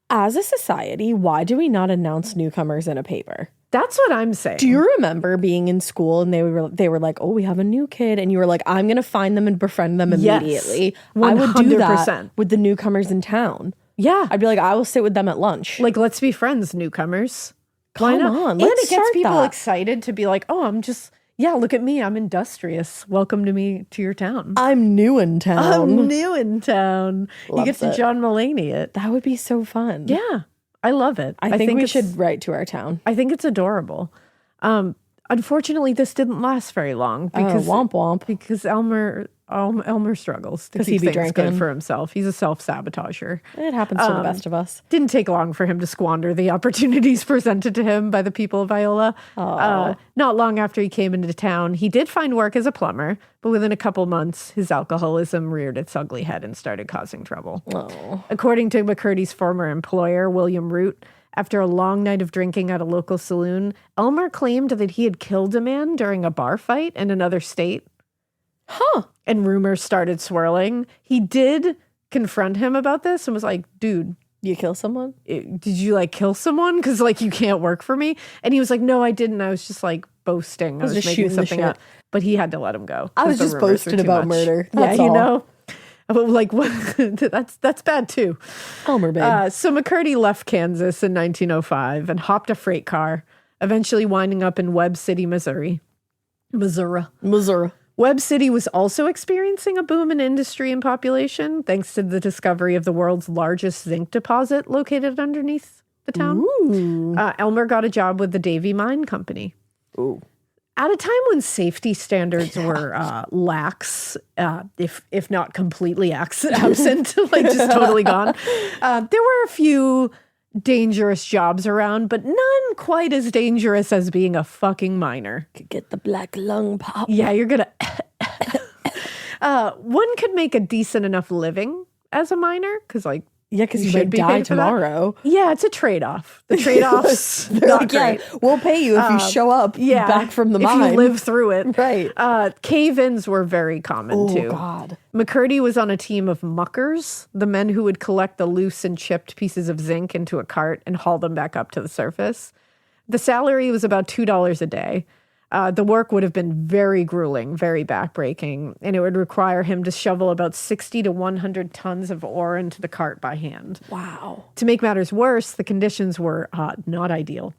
as a society, why do we not announce newcomers in a paper? That's what I'm saying. Do you remember being in school and they were like, oh, we have a new kid, and you were like, I'm gonna find them and befriend them immediately. Yes, I would do 100%. that with the newcomers in town. Yeah. I'd be like, I will sit with them at lunch. Like, let's be friends, newcomers. Come Why not? on, And let's it gets start people that. excited to be like, oh, look at me. I'm industrious. Welcome to me to your town. I'm new in town. I'm new in town. You Loves get to it. John Mulaney it. That would be so fun. Yeah. I love it. I think we it's- should write to our town. I think it's adorable. Unfortunately, this didn't last very long because Womp womp. because Elmer struggles to 'Cause keep he'd be things drinking. good for himself. He's a self-sabotager. It happens to the best of us. Didn't take long for him to squander the opportunities presented to him by the people of Iola. Not long after he came into town, he did find work as a plumber, but within a couple months, his alcoholism reared its ugly head and started causing trouble. According to McCurdy's former employer, William Root, after a long night of drinking at a local saloon, Elmer claimed that he had killed a man during a bar fight in another state. And rumors started swirling. He did confront him about this and was like, dude, You kill someone? did you like kill someone? Because like you can't work for me. And he was like, no, I didn't. I was just like boasting. I was just making shooting the something shit. up. But he had to let him go. I was 'cause the just rumors were boasting too about much. murder. Yeah, That's you all. know. But like what? that's bad too. Elmer, babe. So McCurdy left Kansas in 1905 and hopped a freight car, eventually winding up in Webb City, Missouri. Missouri. Webb City was also experiencing a boom in industry and population thanks to the discovery of the world's largest zinc deposit located underneath the town. Elmer got a job with the Davy Mine Company. At a time when safety standards were lax, if not completely absent, like just totally gone, there were a few dangerous jobs around, but none quite as dangerous as being a fucking miner. Could get the black lung pop. Yeah, you're gonna. One could make a decent enough living as a miner because, like, Yeah, because you should might be die paid for that. tomorrow. Yeah, it's a trade-off. The trade-offs They're not like, yeah, great. we'll pay you if you show up back from the if mine. you live through it. Right. Cave-ins were very common too. Oh, God. McCurdy was on a team of muckers, the men who would collect the loose and chipped pieces of zinc into a cart and haul them back up to the surface. The salary was about $2 a day. The work would have been very grueling, very backbreaking, and it would require him to shovel about 60 to 100 tons of ore into the cart by hand. Wow. To make matters worse, the conditions were not ideal.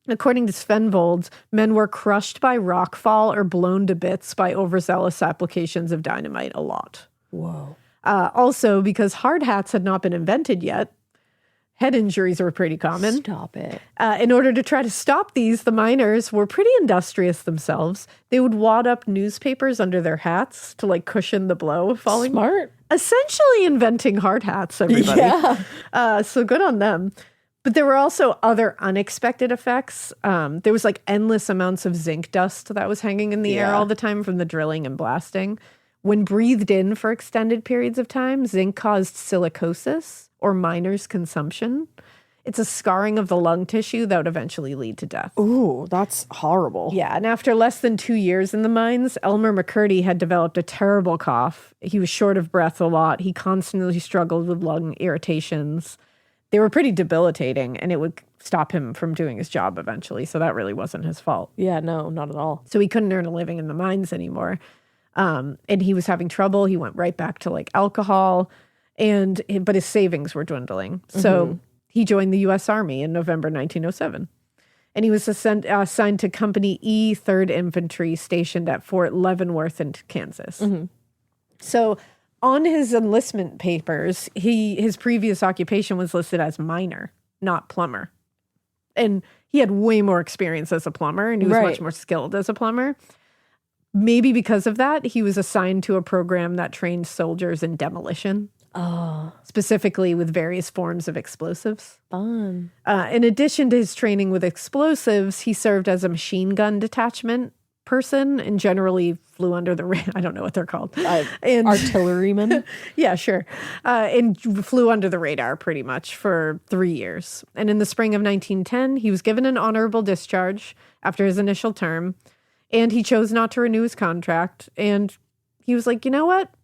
According to Svenvold, men were crushed by rockfall or blown to bits by overzealous applications of dynamite a lot. Whoa. Also, because hard hats had not been invented yet, head injuries were pretty common. Stop it. In order to try to stop these, the miners were pretty industrious themselves. They would wad up newspapers under their hats to like cushion the blow of falling. Smart. Essentially inventing hard hats, everybody. Yeah. So good on them. But there were also other unexpected effects. There was like endless amounts of zinc dust that was hanging in the air all the time from the drilling and blasting. When breathed in for extended periods of time, zinc caused silicosis, or miner's consumption. It's a scarring of the lung tissue that would eventually lead to death. Ooh, that's horrible. Yeah, and after less than 2 years in the mines, Elmer McCurdy had developed a terrible cough. He was short of breath a lot. He constantly struggled with lung irritations. They were pretty debilitating, and it would stop him from doing his job eventually, so that really wasn't his fault. Yeah, no, not at all. So he couldn't earn a living in the mines anymore. And he was having trouble. He went right back to like alcohol, but his savings were dwindling. So he joined the U.S. Army in November 1907. And he was assigned to Company E, 3rd Infantry, stationed at Fort Leavenworth in Kansas. So on his enlistment papers, his previous occupation was listed as miner, not plumber. And he had way more experience as a plumber, and he was much more skilled as a plumber. Maybe because of that, he was assigned to a program that trained soldiers in demolition. specifically with various forms of explosives. Fun. In addition to his training with explosives, he served as a machine gun detachment person and generally flew under the radar. I don't know what they're called. Artilleryman. Yeah, sure. And flew under the radar pretty much for 3 years. And in the spring of 1910, he was given an honorable discharge after his initial term, and he chose not to renew his contract. And he was like, you know what?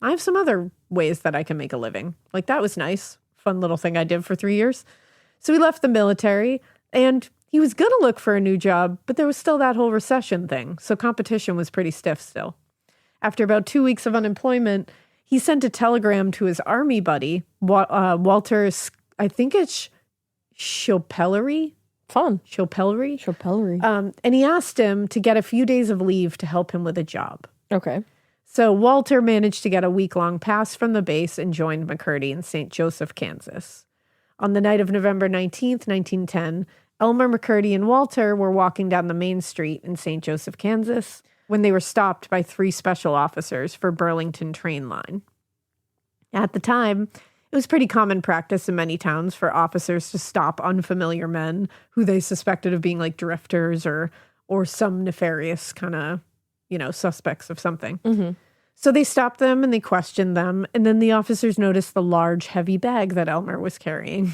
I have some other ways that I can make a living. Like, that was nice. Fun little thing I did for 3 years. So he left the military, and he was going to look for a new job, but there was still that whole recession thing. So competition was pretty stiff still. After about 2 weeks of unemployment, he sent a telegram to his army buddy, Walter, I think it's Chopellery. Fun. Chopellery. And he asked him to get a few days of leave to help him with a job. Okay. So Walter managed to get a week-long pass from the base and joined McCurdy in St. Joseph, Kansas. On the night of November 19th, 1910, Elmer McCurdy and Walter were walking down the main street in St. Joseph, Kansas, when they were stopped by 3 special officers for Burlington train line. At the time, it was pretty common practice in many towns for officers to stop unfamiliar men who they suspected of being like drifters or some nefarious kind of, suspects of something. Mm-hmm. So they stopped them and they questioned them, and then the officers noticed the large, heavy bag that Elmer was carrying.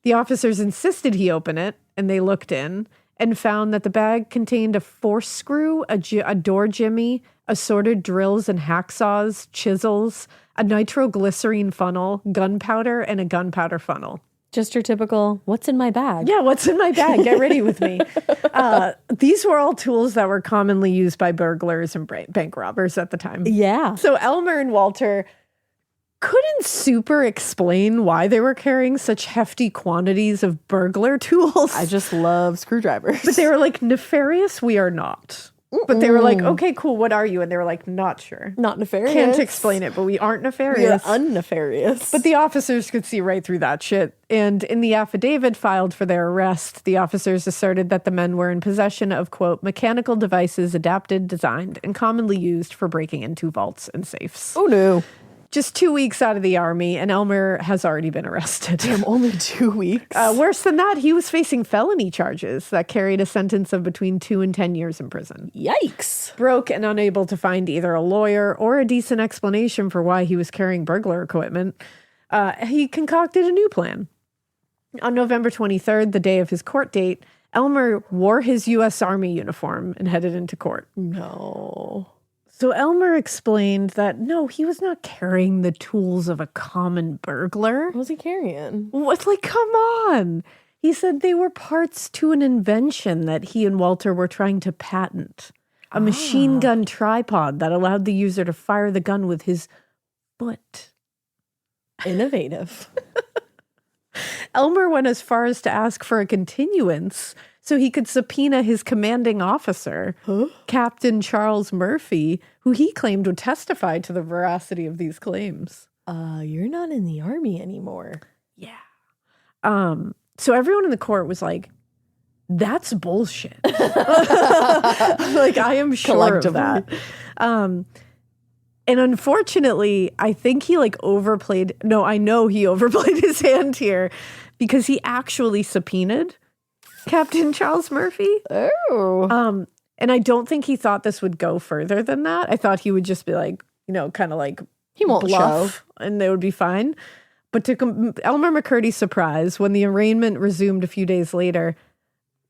The officers insisted he open it, and they looked in and found that the bag contained a force screw, a door jimmy, assorted drills and hacksaws, chisels, a nitroglycerine funnel, gunpowder, and a gunpowder funnel. Just your typical, what's in my bag? Yeah, what's in my bag? Get ready with me. These were all tools that were commonly used by burglars and bank robbers at the time. Yeah. So Elmer and Walter couldn't super explain why they were carrying such hefty quantities of burglar tools. I just love screwdrivers. But they were like, nefarious, we are not. But they were like, okay, cool, what are you? And they were like, not sure. Not nefarious. Can't explain it, but we aren't nefarious. We are unnefarious. But the officers could see right through that shit. And in the affidavit filed for their arrest, the officers asserted that the men were in possession of, quote, mechanical devices adapted, designed, and commonly used for breaking into vaults and safes. Oh, no. Just 2 weeks out of the army, and Elmer has already been arrested. Damn, only 2 weeks. Worse than that, he was facing felony charges that carried a sentence of between 2 and 10 years in prison. Yikes. Broke and unable to find either a lawyer or a decent explanation for why he was carrying burglar equipment, he concocted a new plan. On November 23rd, the day of his court date, Elmer wore his U.S. Army uniform and headed into court. No. So Elmer explained that, no, he was not carrying the tools of a common burglar. What was he carrying? What? Like, come on. He said they were parts to an invention that he and Walter were trying to patent. A machine gun tripod that allowed the user to fire the gun with his foot. Innovative. Elmer went as far as to ask for a continuance so he could subpoena his commanding officer, Captain Charles Murphy, who he claimed would testify to the veracity of these claims. You're not in the army anymore. Yeah. So everyone in the court was like, that's bullshit. Like, I am sure of that. And unfortunately, I think he I know he overplayed his hand here because he actually subpoenaed Captain Charles Murphy. Oh. And I don't think he thought this would go further than that. I thought he would just be like, kind of like he won't bluff and they would be fine. But to Elmer McCurdy's surprise, when the arraignment resumed a few days later,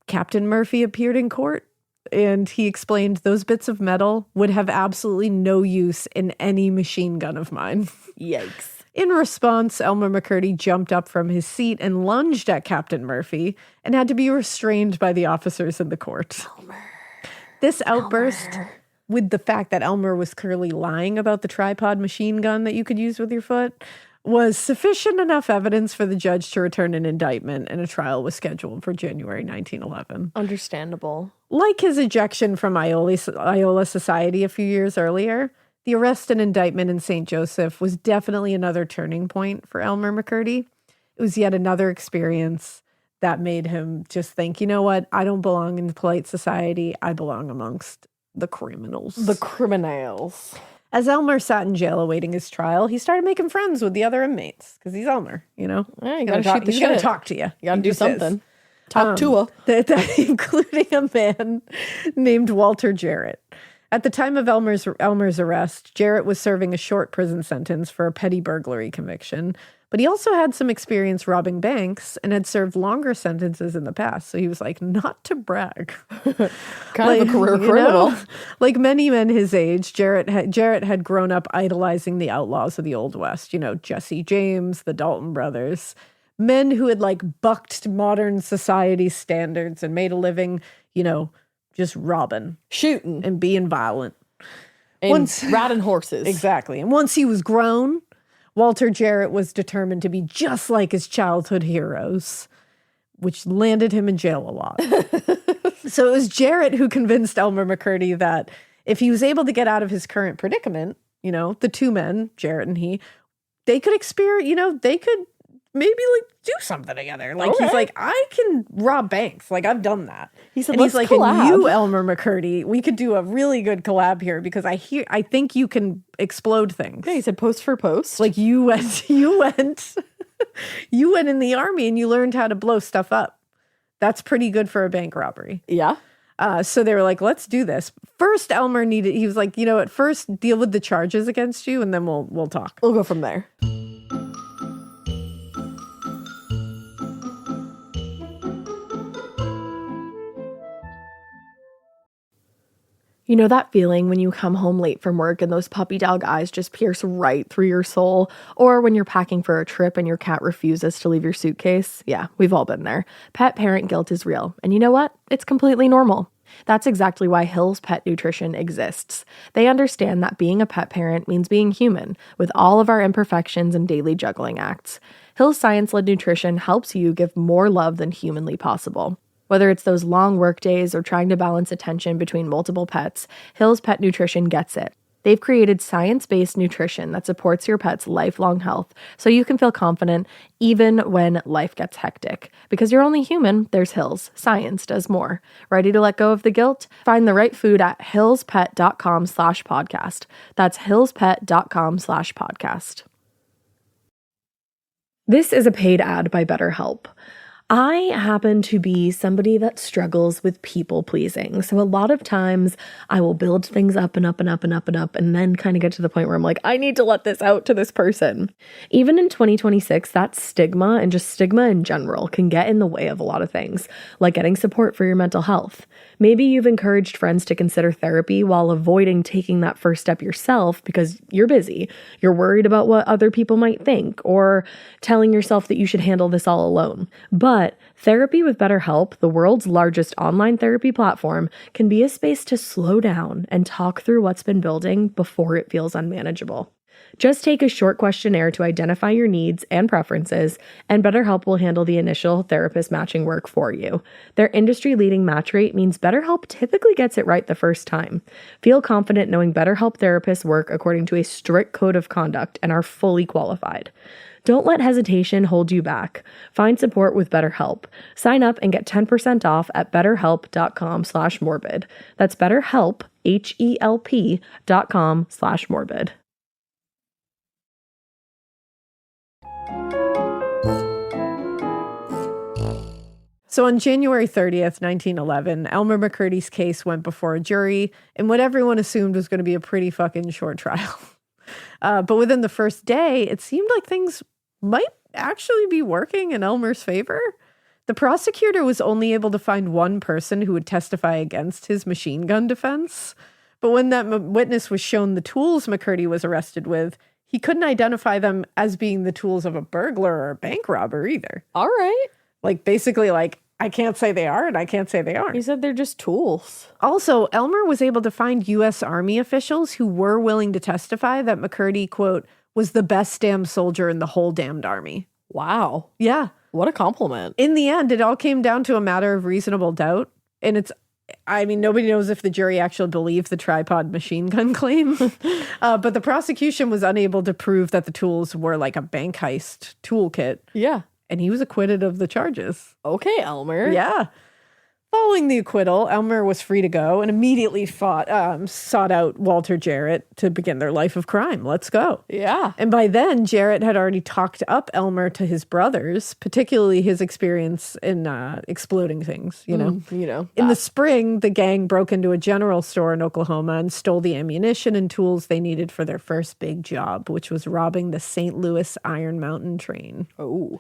Captain Murphy appeared in court and he explained those bits of metal would have absolutely no use in any machine gun of mine. Yikes. In response, Elmer McCurdy jumped up from his seat and lunged at Captain Murphy and had to be restrained by the officers in the court. This outburst, with the fact that Elmer was clearly lying about the tripod machine gun that you could use with your foot, was sufficient enough evidence for the judge to return an indictment, and a trial was scheduled for January 1911. Understandable. Like his ejection from Iola Society a few years earlier, the arrest and indictment in St. Joseph was definitely another turning point for Elmer McCurdy. It was yet another experience that made him just think, you know what? I don't belong in the polite society. I belong amongst the criminals. The criminals. As Elmer sat in jail awaiting his trial, he started making friends with the other inmates because he's Elmer, you know? Yeah, you gotta shoot the He's going to shit. talk to you. You gotta do He just is. something. Talk to her. Including a man named Walter Jarrett. At the time of Elmer's arrest, Jarrett was serving a short prison sentence for a petty burglary conviction, but he also had some experience robbing banks and had served longer sentences in the past. So he was like, not to brag. Kind of a career criminal. Like many men his age, Jarrett had grown up idolizing the outlaws of the Old West. You know, Jesse James, the Dalton brothers. Men who had like bucked modern society standards and made a living, you know, just robbing. Shooting. And being violent. And riding horses. Exactly. And once he was grown, Walter Jarrett was determined to be just like his childhood heroes, which landed him in jail a lot. So it was Jarrett who convinced Elmer McCurdy that if he was able to get out of his current predicament, you know, the two men, Jarrett and he, they could they could maybe like do something together. Like he's like, I can rob banks. Like I've done that. He said, and let's he's like, collab. and you, Elmer McCurdy, we could do a really good collab here because I think you can explode things. Yeah, he said post for post. Like you went in the army and you learned how to blow stuff up. That's pretty good for a bank robbery. Yeah. So they were like, let's do this. First, Elmer he was like, you know, at first deal with the charges against you and then we'll talk. We'll go from there. You know that feeling when you come home late from work and those puppy dog eyes just pierce right through your soul? Or when you're packing for a trip and your cat refuses to leave your suitcase? Yeah, we've all been there. Pet parent guilt is real. And you know what? It's completely normal. That's exactly why Hill's Pet Nutrition exists. They understand that being a pet parent means being human, with all of our imperfections and daily juggling acts. Hill's science-led nutrition helps you give more love than humanly possible. Whether it's those long work days or trying to balance attention between multiple pets, Hill's Pet Nutrition gets it. They've created science-based nutrition that supports your pet's lifelong health so you can feel confident even when life gets hectic. Because you're only human, there's Hill's. Science does more. Ready to let go of the guilt? Find the right food at hillspet.com/podcast. That's hillspet.com/podcast. This is a paid ad by BetterHelp. I happen to be somebody that struggles with people pleasing. So a lot of times I will build things up and up and up and up and up and then kind of get to the point where I'm like, I need to let this out to this person. Even in 2026, that stigma and just stigma in general can get in the way of a lot of things, like getting support for your mental health. Maybe you've encouraged friends to consider therapy while avoiding taking that first step yourself because you're busy. You're worried about what other people might think or telling yourself that you should handle this all alone. But therapy with BetterHelp, the world's largest online therapy platform, can be a space to slow down and talk through what's been building before it feels unmanageable. Just take a short questionnaire to identify your needs and preferences, and BetterHelp will handle the initial therapist matching work for you. Their industry-leading match rate means BetterHelp typically gets it right the first time. Feel confident knowing BetterHelp therapists work according to a strict code of conduct and are fully qualified. Don't let hesitation hold you back. Find support with BetterHelp. Sign up and get 10% off at betterhelp.com/morbid. That's BetterHelp, HELP.com/morbid. So on January 30th, 1911, Elmer McCurdy's case went before a jury in what everyone assumed was going to be a pretty fucking short trial. But within the first day, it seemed like things might actually be working in Elmer's favor. The prosecutor was only able to find one person who would testify against his machine gun defense. But when that witness was shown the tools McCurdy was arrested with, he couldn't identify them as being the tools of a burglar or a bank robber either. All right. Like, basically, like, I can't say they are and I can't say they aren't. He said they're just tools. Also, Elmer was able to find U.S. Army officials who were willing to testify that McCurdy, quote, was the best damn soldier in the whole damned army. Wow. Yeah. What a compliment. In the end, it all came down to a matter of reasonable doubt. And nobody knows if the jury actually believed the tripod machine gun claim. But the prosecution was unable to prove that the tools were like a bank heist toolkit. Yeah. And he was acquitted of the charges. Okay, Elmer. Yeah. Following the acquittal, Elmer was free to go and immediately sought out Walter Jarrett to begin their life of crime. Let's go. Yeah. And by then, Jarrett had already talked up Elmer to his brothers, particularly his experience in exploding things, you know. In the spring, the gang broke into a general store in Oklahoma and stole the ammunition and tools they needed for their first big job, which was robbing the St. Louis Iron Mountain train. Oh.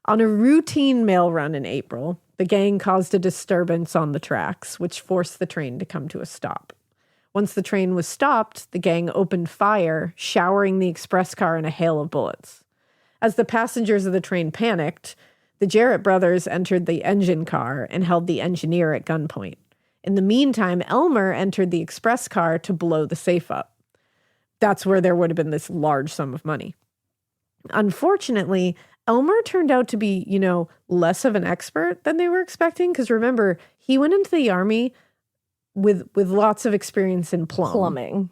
On a routine mail run in April, the gang caused a disturbance on the tracks, which forced the train to come to a stop. Once the train was stopped, the gang opened fire, showering the express car in a hail of bullets. As the passengers of the train panicked, the Jarrett brothers entered the engine car and held the engineer at gunpoint. In the meantime, Elmer entered the express car to blow the safe up. That's where there would have been this large sum of money. Unfortunately, Elmer turned out to be, less of an expert than they were expecting. Because remember, he went into the army with lots of experience in Plumbing.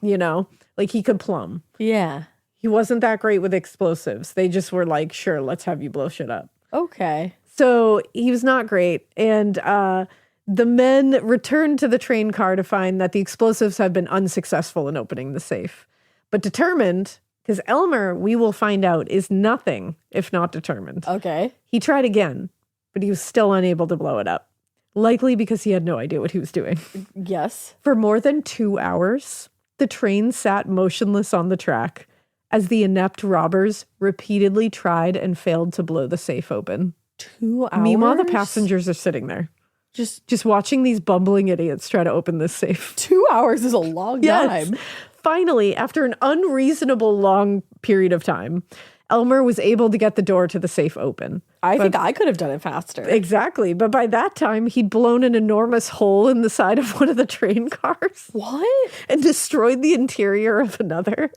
Like he could plumb. Yeah. He wasn't that great with explosives. They just were like, sure, let's have you blow shit up. Okay. So he was not great. And the men returned to the train car to find that the explosives had been unsuccessful in opening the safe. But determined, because Elmer, we will find out, is nothing if not determined. Okay. He tried again, but he was still unable to blow it up. Likely because he had no idea what he was doing. Yes. For more than 2 hours, the train sat motionless on the track as the inept robbers repeatedly tried and failed to blow the safe open. 2 hours? Meanwhile, the passengers are sitting there. Just watching these bumbling idiots try to open this safe. 2 hours is a long time. Finally, after an unreasonable long period of time, Elmer was able to get the door to the safe open. I think I could have done it faster. Exactly. But by that time, he'd blown an enormous hole in the side of one of the train cars. What? And destroyed the interior of another.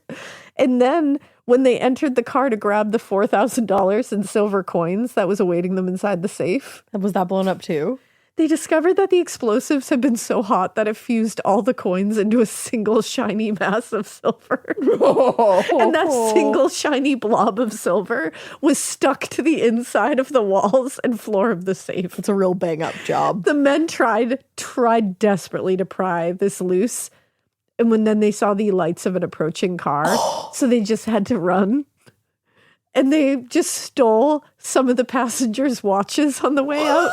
And then when they entered the car to grab the $4,000 in silver coins that was awaiting them inside the safe. Was that blown up too? They discovered that the explosives had been so hot that it fused all the coins into a single shiny mass of silver. And that single shiny blob of silver was stuck to the inside of the walls and floor of the safe. It's a real bang up job. The men tried desperately to pry this loose. And then they saw the lights of an approaching car, so they just had to run. And they just stole some of the passengers' watches on the way out.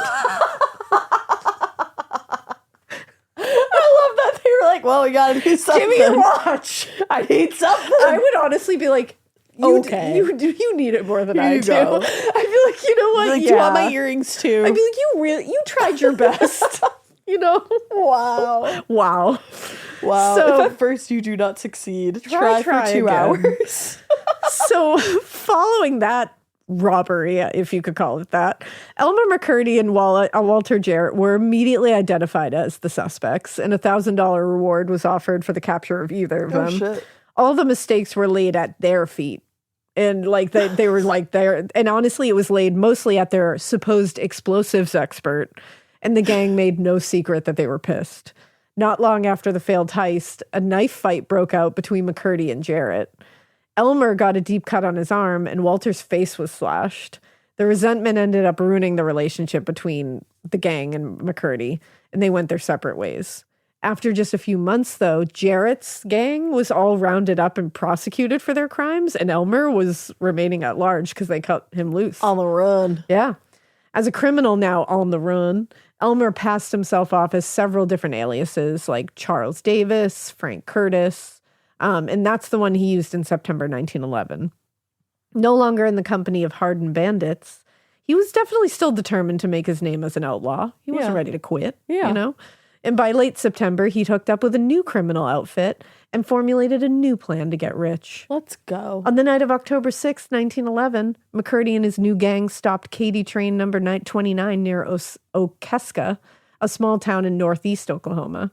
I love that they were like, well, we gotta do something. Give me your watch. I need something. I would honestly be like, Okay. You need it more than I do. go. I'd be like, you know what? Like, do you want my earrings too? I'd be like, you tried your best. Wow. Wow. So, if at first you do not succeed, try for 2 again. hours. So following that robbery, if you could call it that, Elmer McCurdy and Walter Jarrett were immediately identified as the suspects, and a $1,000 reward was offered for the capture of either of them. Shit. All the mistakes were laid at their feet. And like they were like there, and honestly, it was laid mostly at their supposed explosives expert. And the gang made no secret that they were pissed. Not long after the failed heist, a knife fight broke out between McCurdy and Jarrett. Elmer got a deep cut on his arm, and Walter's face was slashed. The resentment ended up ruining the relationship between the gang and McCurdy, and they went their separate ways. After just a few months, though, Jarrett's gang was all rounded up and prosecuted for their crimes, and Elmer was remaining at large because they cut him loose. On the run. Yeah. As a criminal now on the run, Elmer passed himself off as several different aliases like Charles Davis, Frank Curtis, and that's the one he used in September 1911. No longer in the company of hardened bandits, he was definitely still determined to make his name as an outlaw. He wasn't ready to quit, And by late September, he'd hooked up with a new criminal outfit and formulated a new plan to get rich. Let's go. On the night of October 6, 1911, McCurdy and his new gang stopped Katy train number 29 near Okeska, a small town in northeast Oklahoma.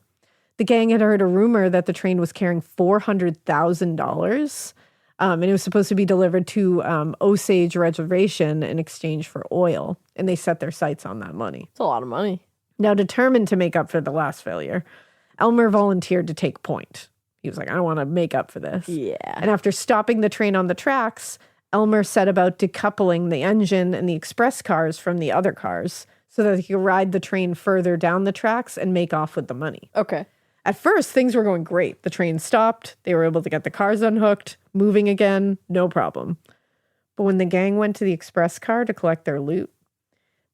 The gang had heard a rumor that the train was carrying $400,000, and it was supposed to be delivered to Osage Reservation in exchange for oil, and they set their sights on that money. It's a lot of money. Now, determined to make up for the last failure, Elmer volunteered to take point. He was like, I want to make up for this. Yeah. And after stopping the train on the tracks, Elmer set about decoupling the engine and the express cars from the other cars so that he could ride the train further down the tracks and make off with the money. Okay. At first, things were going great. The train stopped. They were able to get the cars unhooked, moving again, no problem. But when the gang went to the express car to collect their loot,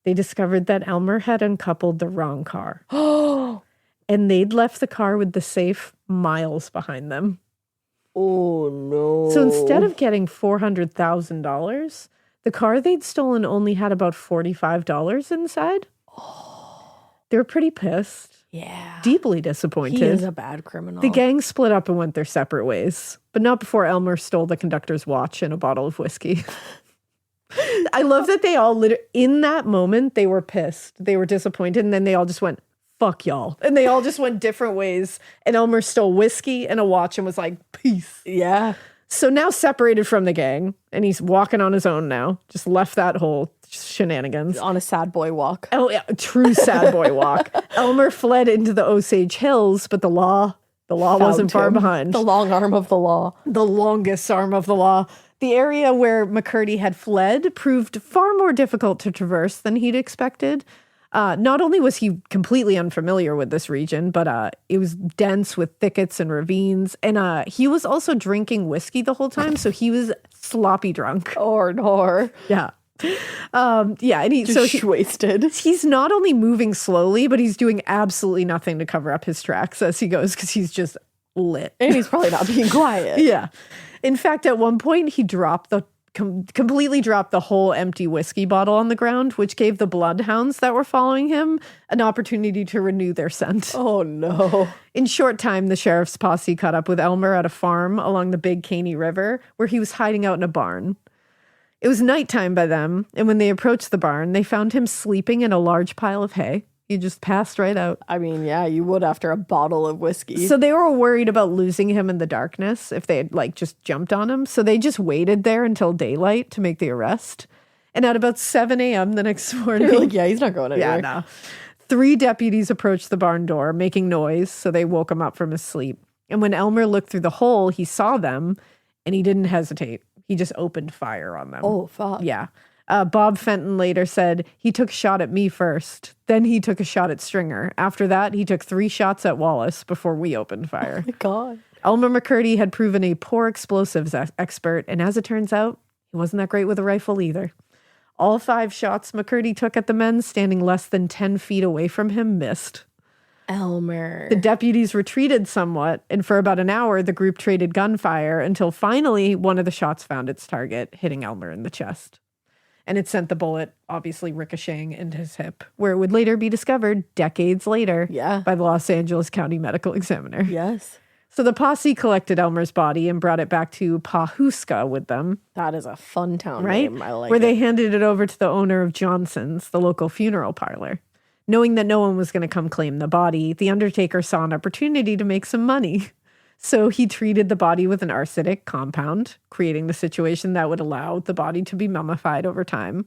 they discovered that Elmer had uncoupled the wrong car. And they'd left the car with the safe miles behind them. Oh, no. So instead of getting $400,000, the car they'd stolen only had about $45 inside. They were pretty pissed. Yeah. Deeply disappointed. He is a bad criminal. The gang split up and went their separate ways, but not before Elmer stole the conductor's watch and a bottle of whiskey. I love that they all, in that moment, they were pissed. They were disappointed, and then they all just went, fuck y'all. And they all just went different ways, and Elmer stole whiskey and a watch and was like, peace. Yeah. So now separated from the gang, and he's walking on his own now, just left that whole shenanigans. On a sad boy walk. Oh, yeah, true sad boy walk. Elmer fled into the Osage Hills, but the law wasn't far behind. The long arm of the law. The longest arm of the law. The area where McCurdy had fled proved far more difficult to traverse than he'd expected. Not only was he completely unfamiliar with this region, but it was dense with thickets and ravines. And he was also drinking whiskey the whole time, so he was sloppy drunk. Or. Yeah. And he's wasted. He's not only moving slowly, but he's doing absolutely nothing to cover up his tracks as he goes because he's just lit. And he's probably not being quiet. Yeah. In fact, at one point, he completely dropped the whole empty whiskey bottle on the ground, which gave the bloodhounds that were following him an opportunity to renew their scent. Oh, no. In short time, the sheriff's posse caught up with Elmer at a farm along the Big Caney River, where he was hiding out in a barn. It was nighttime by them, and when they approached the barn, they found him sleeping in a large pile of hay. He just passed right out. I mean, yeah, you would after a bottle of whiskey. So they were worried about losing him in the darkness if they had just jumped on him. So they just waited there until daylight to make the arrest. And at about 7 a.m. the next morning. They're like, yeah, he's not going anywhere. Yeah, no. 3 deputies approached the barn door, making noise. So they woke him up from his sleep. And when Elmer looked through the hole, he saw them and he didn't hesitate. He just opened fire on them. Oh, fuck. Yeah. Bob Fenton later said, he took a shot at me first. Then he took a shot at Stringer. After that, he took 3 shots at Wallace before we opened fire. Oh my God. Elmer McCurdy had proven a poor explosives expert, and as it turns out, he wasn't that great with a rifle either. All 5 shots McCurdy took at the men standing less than 10 feet away from him missed. Elmer. The deputies retreated somewhat, and for about an hour, the group traded gunfire until finally one of the shots found its target, hitting Elmer in the chest. And it sent the bullet, obviously ricocheting into his hip, where it would later be discovered decades later by the Los Angeles County Medical Examiner. Yes. So the posse collected Elmer's body and brought it back to Pawhuska with them. That is a fun town right? name. I like Where it. they handed it over to the owner of Johnson's, the local funeral parlor. Knowing that no one was going to come claim the body, the undertaker saw an opportunity to make some money. So he treated the body with an arsenic compound, creating the situation that would allow the body to be mummified over time.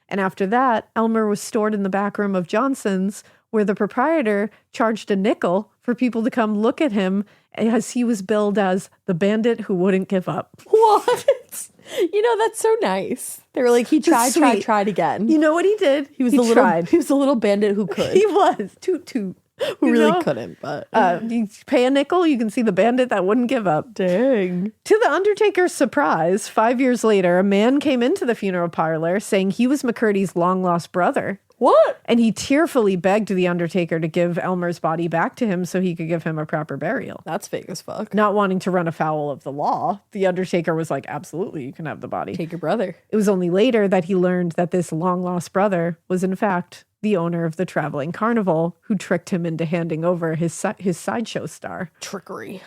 And after that, Elmer was stored in the back room of Johnson's, where the proprietor charged a nickel for people to come look at him as he was billed as the bandit who wouldn't give up. What? You know, that's so nice. They were like, he tried again. You know what he did? He was the little bandit who could. He was. Toot toot. Who really couldn't, but you pay a nickel, you can see the bandit that wouldn't give up. Dang. To the Undertaker's surprise, 5 years later, a man came into the funeral parlor saying he was McCurdy's long-lost brother. What? And he tearfully begged the Undertaker to give Elmer's body back to him so he could give him a proper burial. That's fake as fuck. Not wanting to run afoul of the law, the Undertaker was like, absolutely, you can have the body. Take your brother. It was only later that he learned that this long-lost brother was, in fact, the owner of the traveling carnival who tricked him into handing over his sideshow star. Trickery.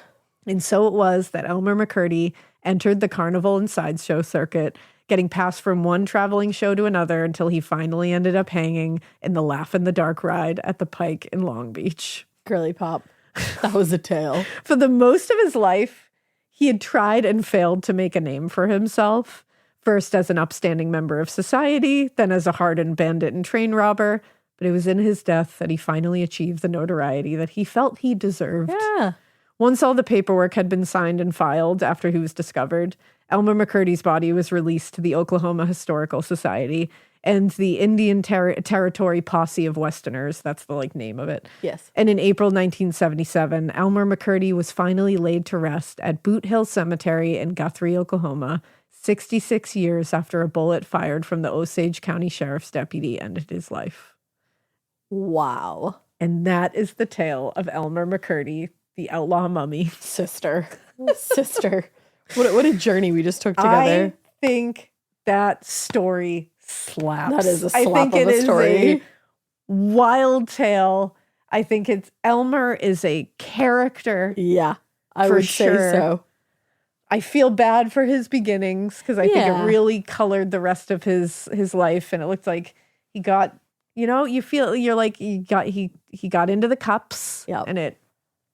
And so it was that Elmer McCurdy entered the carnival and sideshow circuit, getting passed from one traveling show to another until he finally ended up hanging in the Laugh in the Dark ride at the Pike in Long Beach. Girly pop. That was a tale. For the most of his life, he had tried and failed to make a name for himself. First as an upstanding member of society, then as a hardened bandit and train robber. But it was in his death that he finally achieved the notoriety that he felt he deserved. Yeah. Once all the paperwork had been signed and filed after he was discovered, Elmer McCurdy's body was released to the Oklahoma Historical Society, and the Indian Territory Posse of Westerners. That's the name of it. Yes. And in April 1977, Elmer McCurdy was finally laid to rest at Boot Hill Cemetery in Guthrie, Oklahoma, 66 years after a bullet fired from the Osage County Sheriff's deputy ended his life. Wow. And that is the tale of Elmer McCurdy, the outlaw mummy. Sister. What a journey we just took together. I think that story slaps. That is a slap I think of it a is story. a wild tale. I think Elmer is a character. Yeah, I For would sure. say so. I feel bad for his beginnings because I think Yeah. it really colored the rest of his life, and it looked like he got, you feel you're like he got into the cups, Yep. and it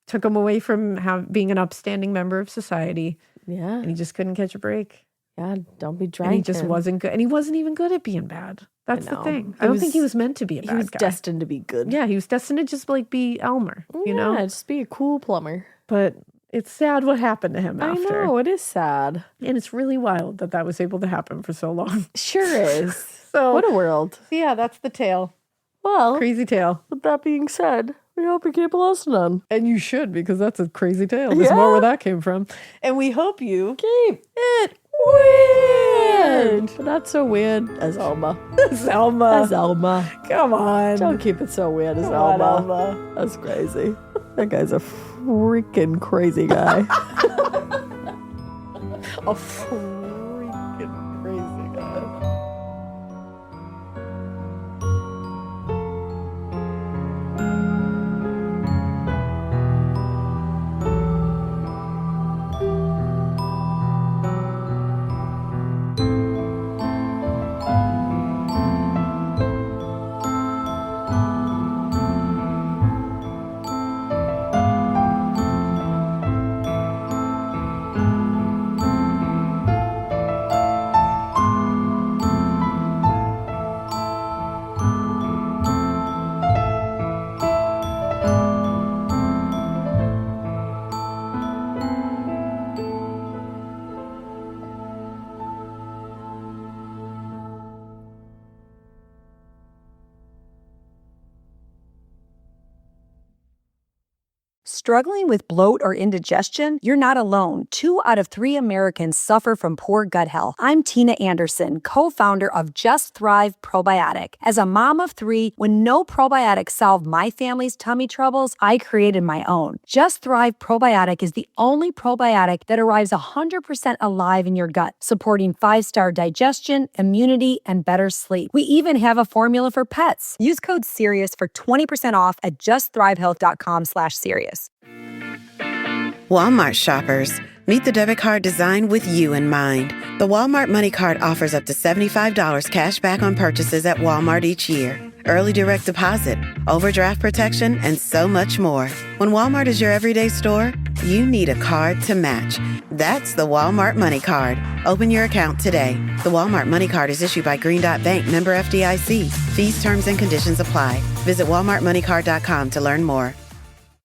took him away from being an upstanding member of society, Yeah. and he just couldn't catch a break, Yeah, don't be and drinking. he just wasn't good, and he wasn't even good at being bad. That's the know. thing. He I don't was- think he was meant to be a He bad was guy. destined to be good. Yeah, he was destined to just be Elmer, Yeah, just be a cool plumber. But it's sad what happened to him after. I know, it is sad. And it's really wild that was able to happen for so long. Sure is. So, What a world. yeah, that's the tale. Well, Crazy tale. with that being said, we hope you keep listening. And you should, because that's a crazy tale. There's more where that came from. And we hope you Keep it weird. But not so weird as Elma. Selma. As Elma. Come on. Don't keep it so weird as Come on, Elma. Elma. That's crazy. That guy's a freaking crazy guy. A freaking crazy guy. Struggling with bloat or indigestion? You're not alone. 2 out of 3 Americans suffer from poor gut health. I'm Tina Anderson, co-founder of Just Thrive Probiotic. As a mom of 3, when no probiotic solved my family's tummy troubles, I created my own. Just Thrive Probiotic is the only probiotic that arrives 100% alive in your gut, supporting 5-star digestion, immunity, and better sleep. We even have a formula for pets. Use code SIRIUS for 20% off at justthrivehealth.com/serious. Walmart shoppers, meet the debit card designed with you in mind. The Walmart Money Card offers up to $75 cash back on purchases at Walmart each year. Early direct deposit, overdraft protection, and so much more. When Walmart is your everyday store, you need a card to match. That's the Walmart Money Card. Open your account today. The Walmart Money Card is issued by Green Dot Bank, member FDIC. Fees, terms, and conditions apply. Visit walmartmoneycard.com to learn more.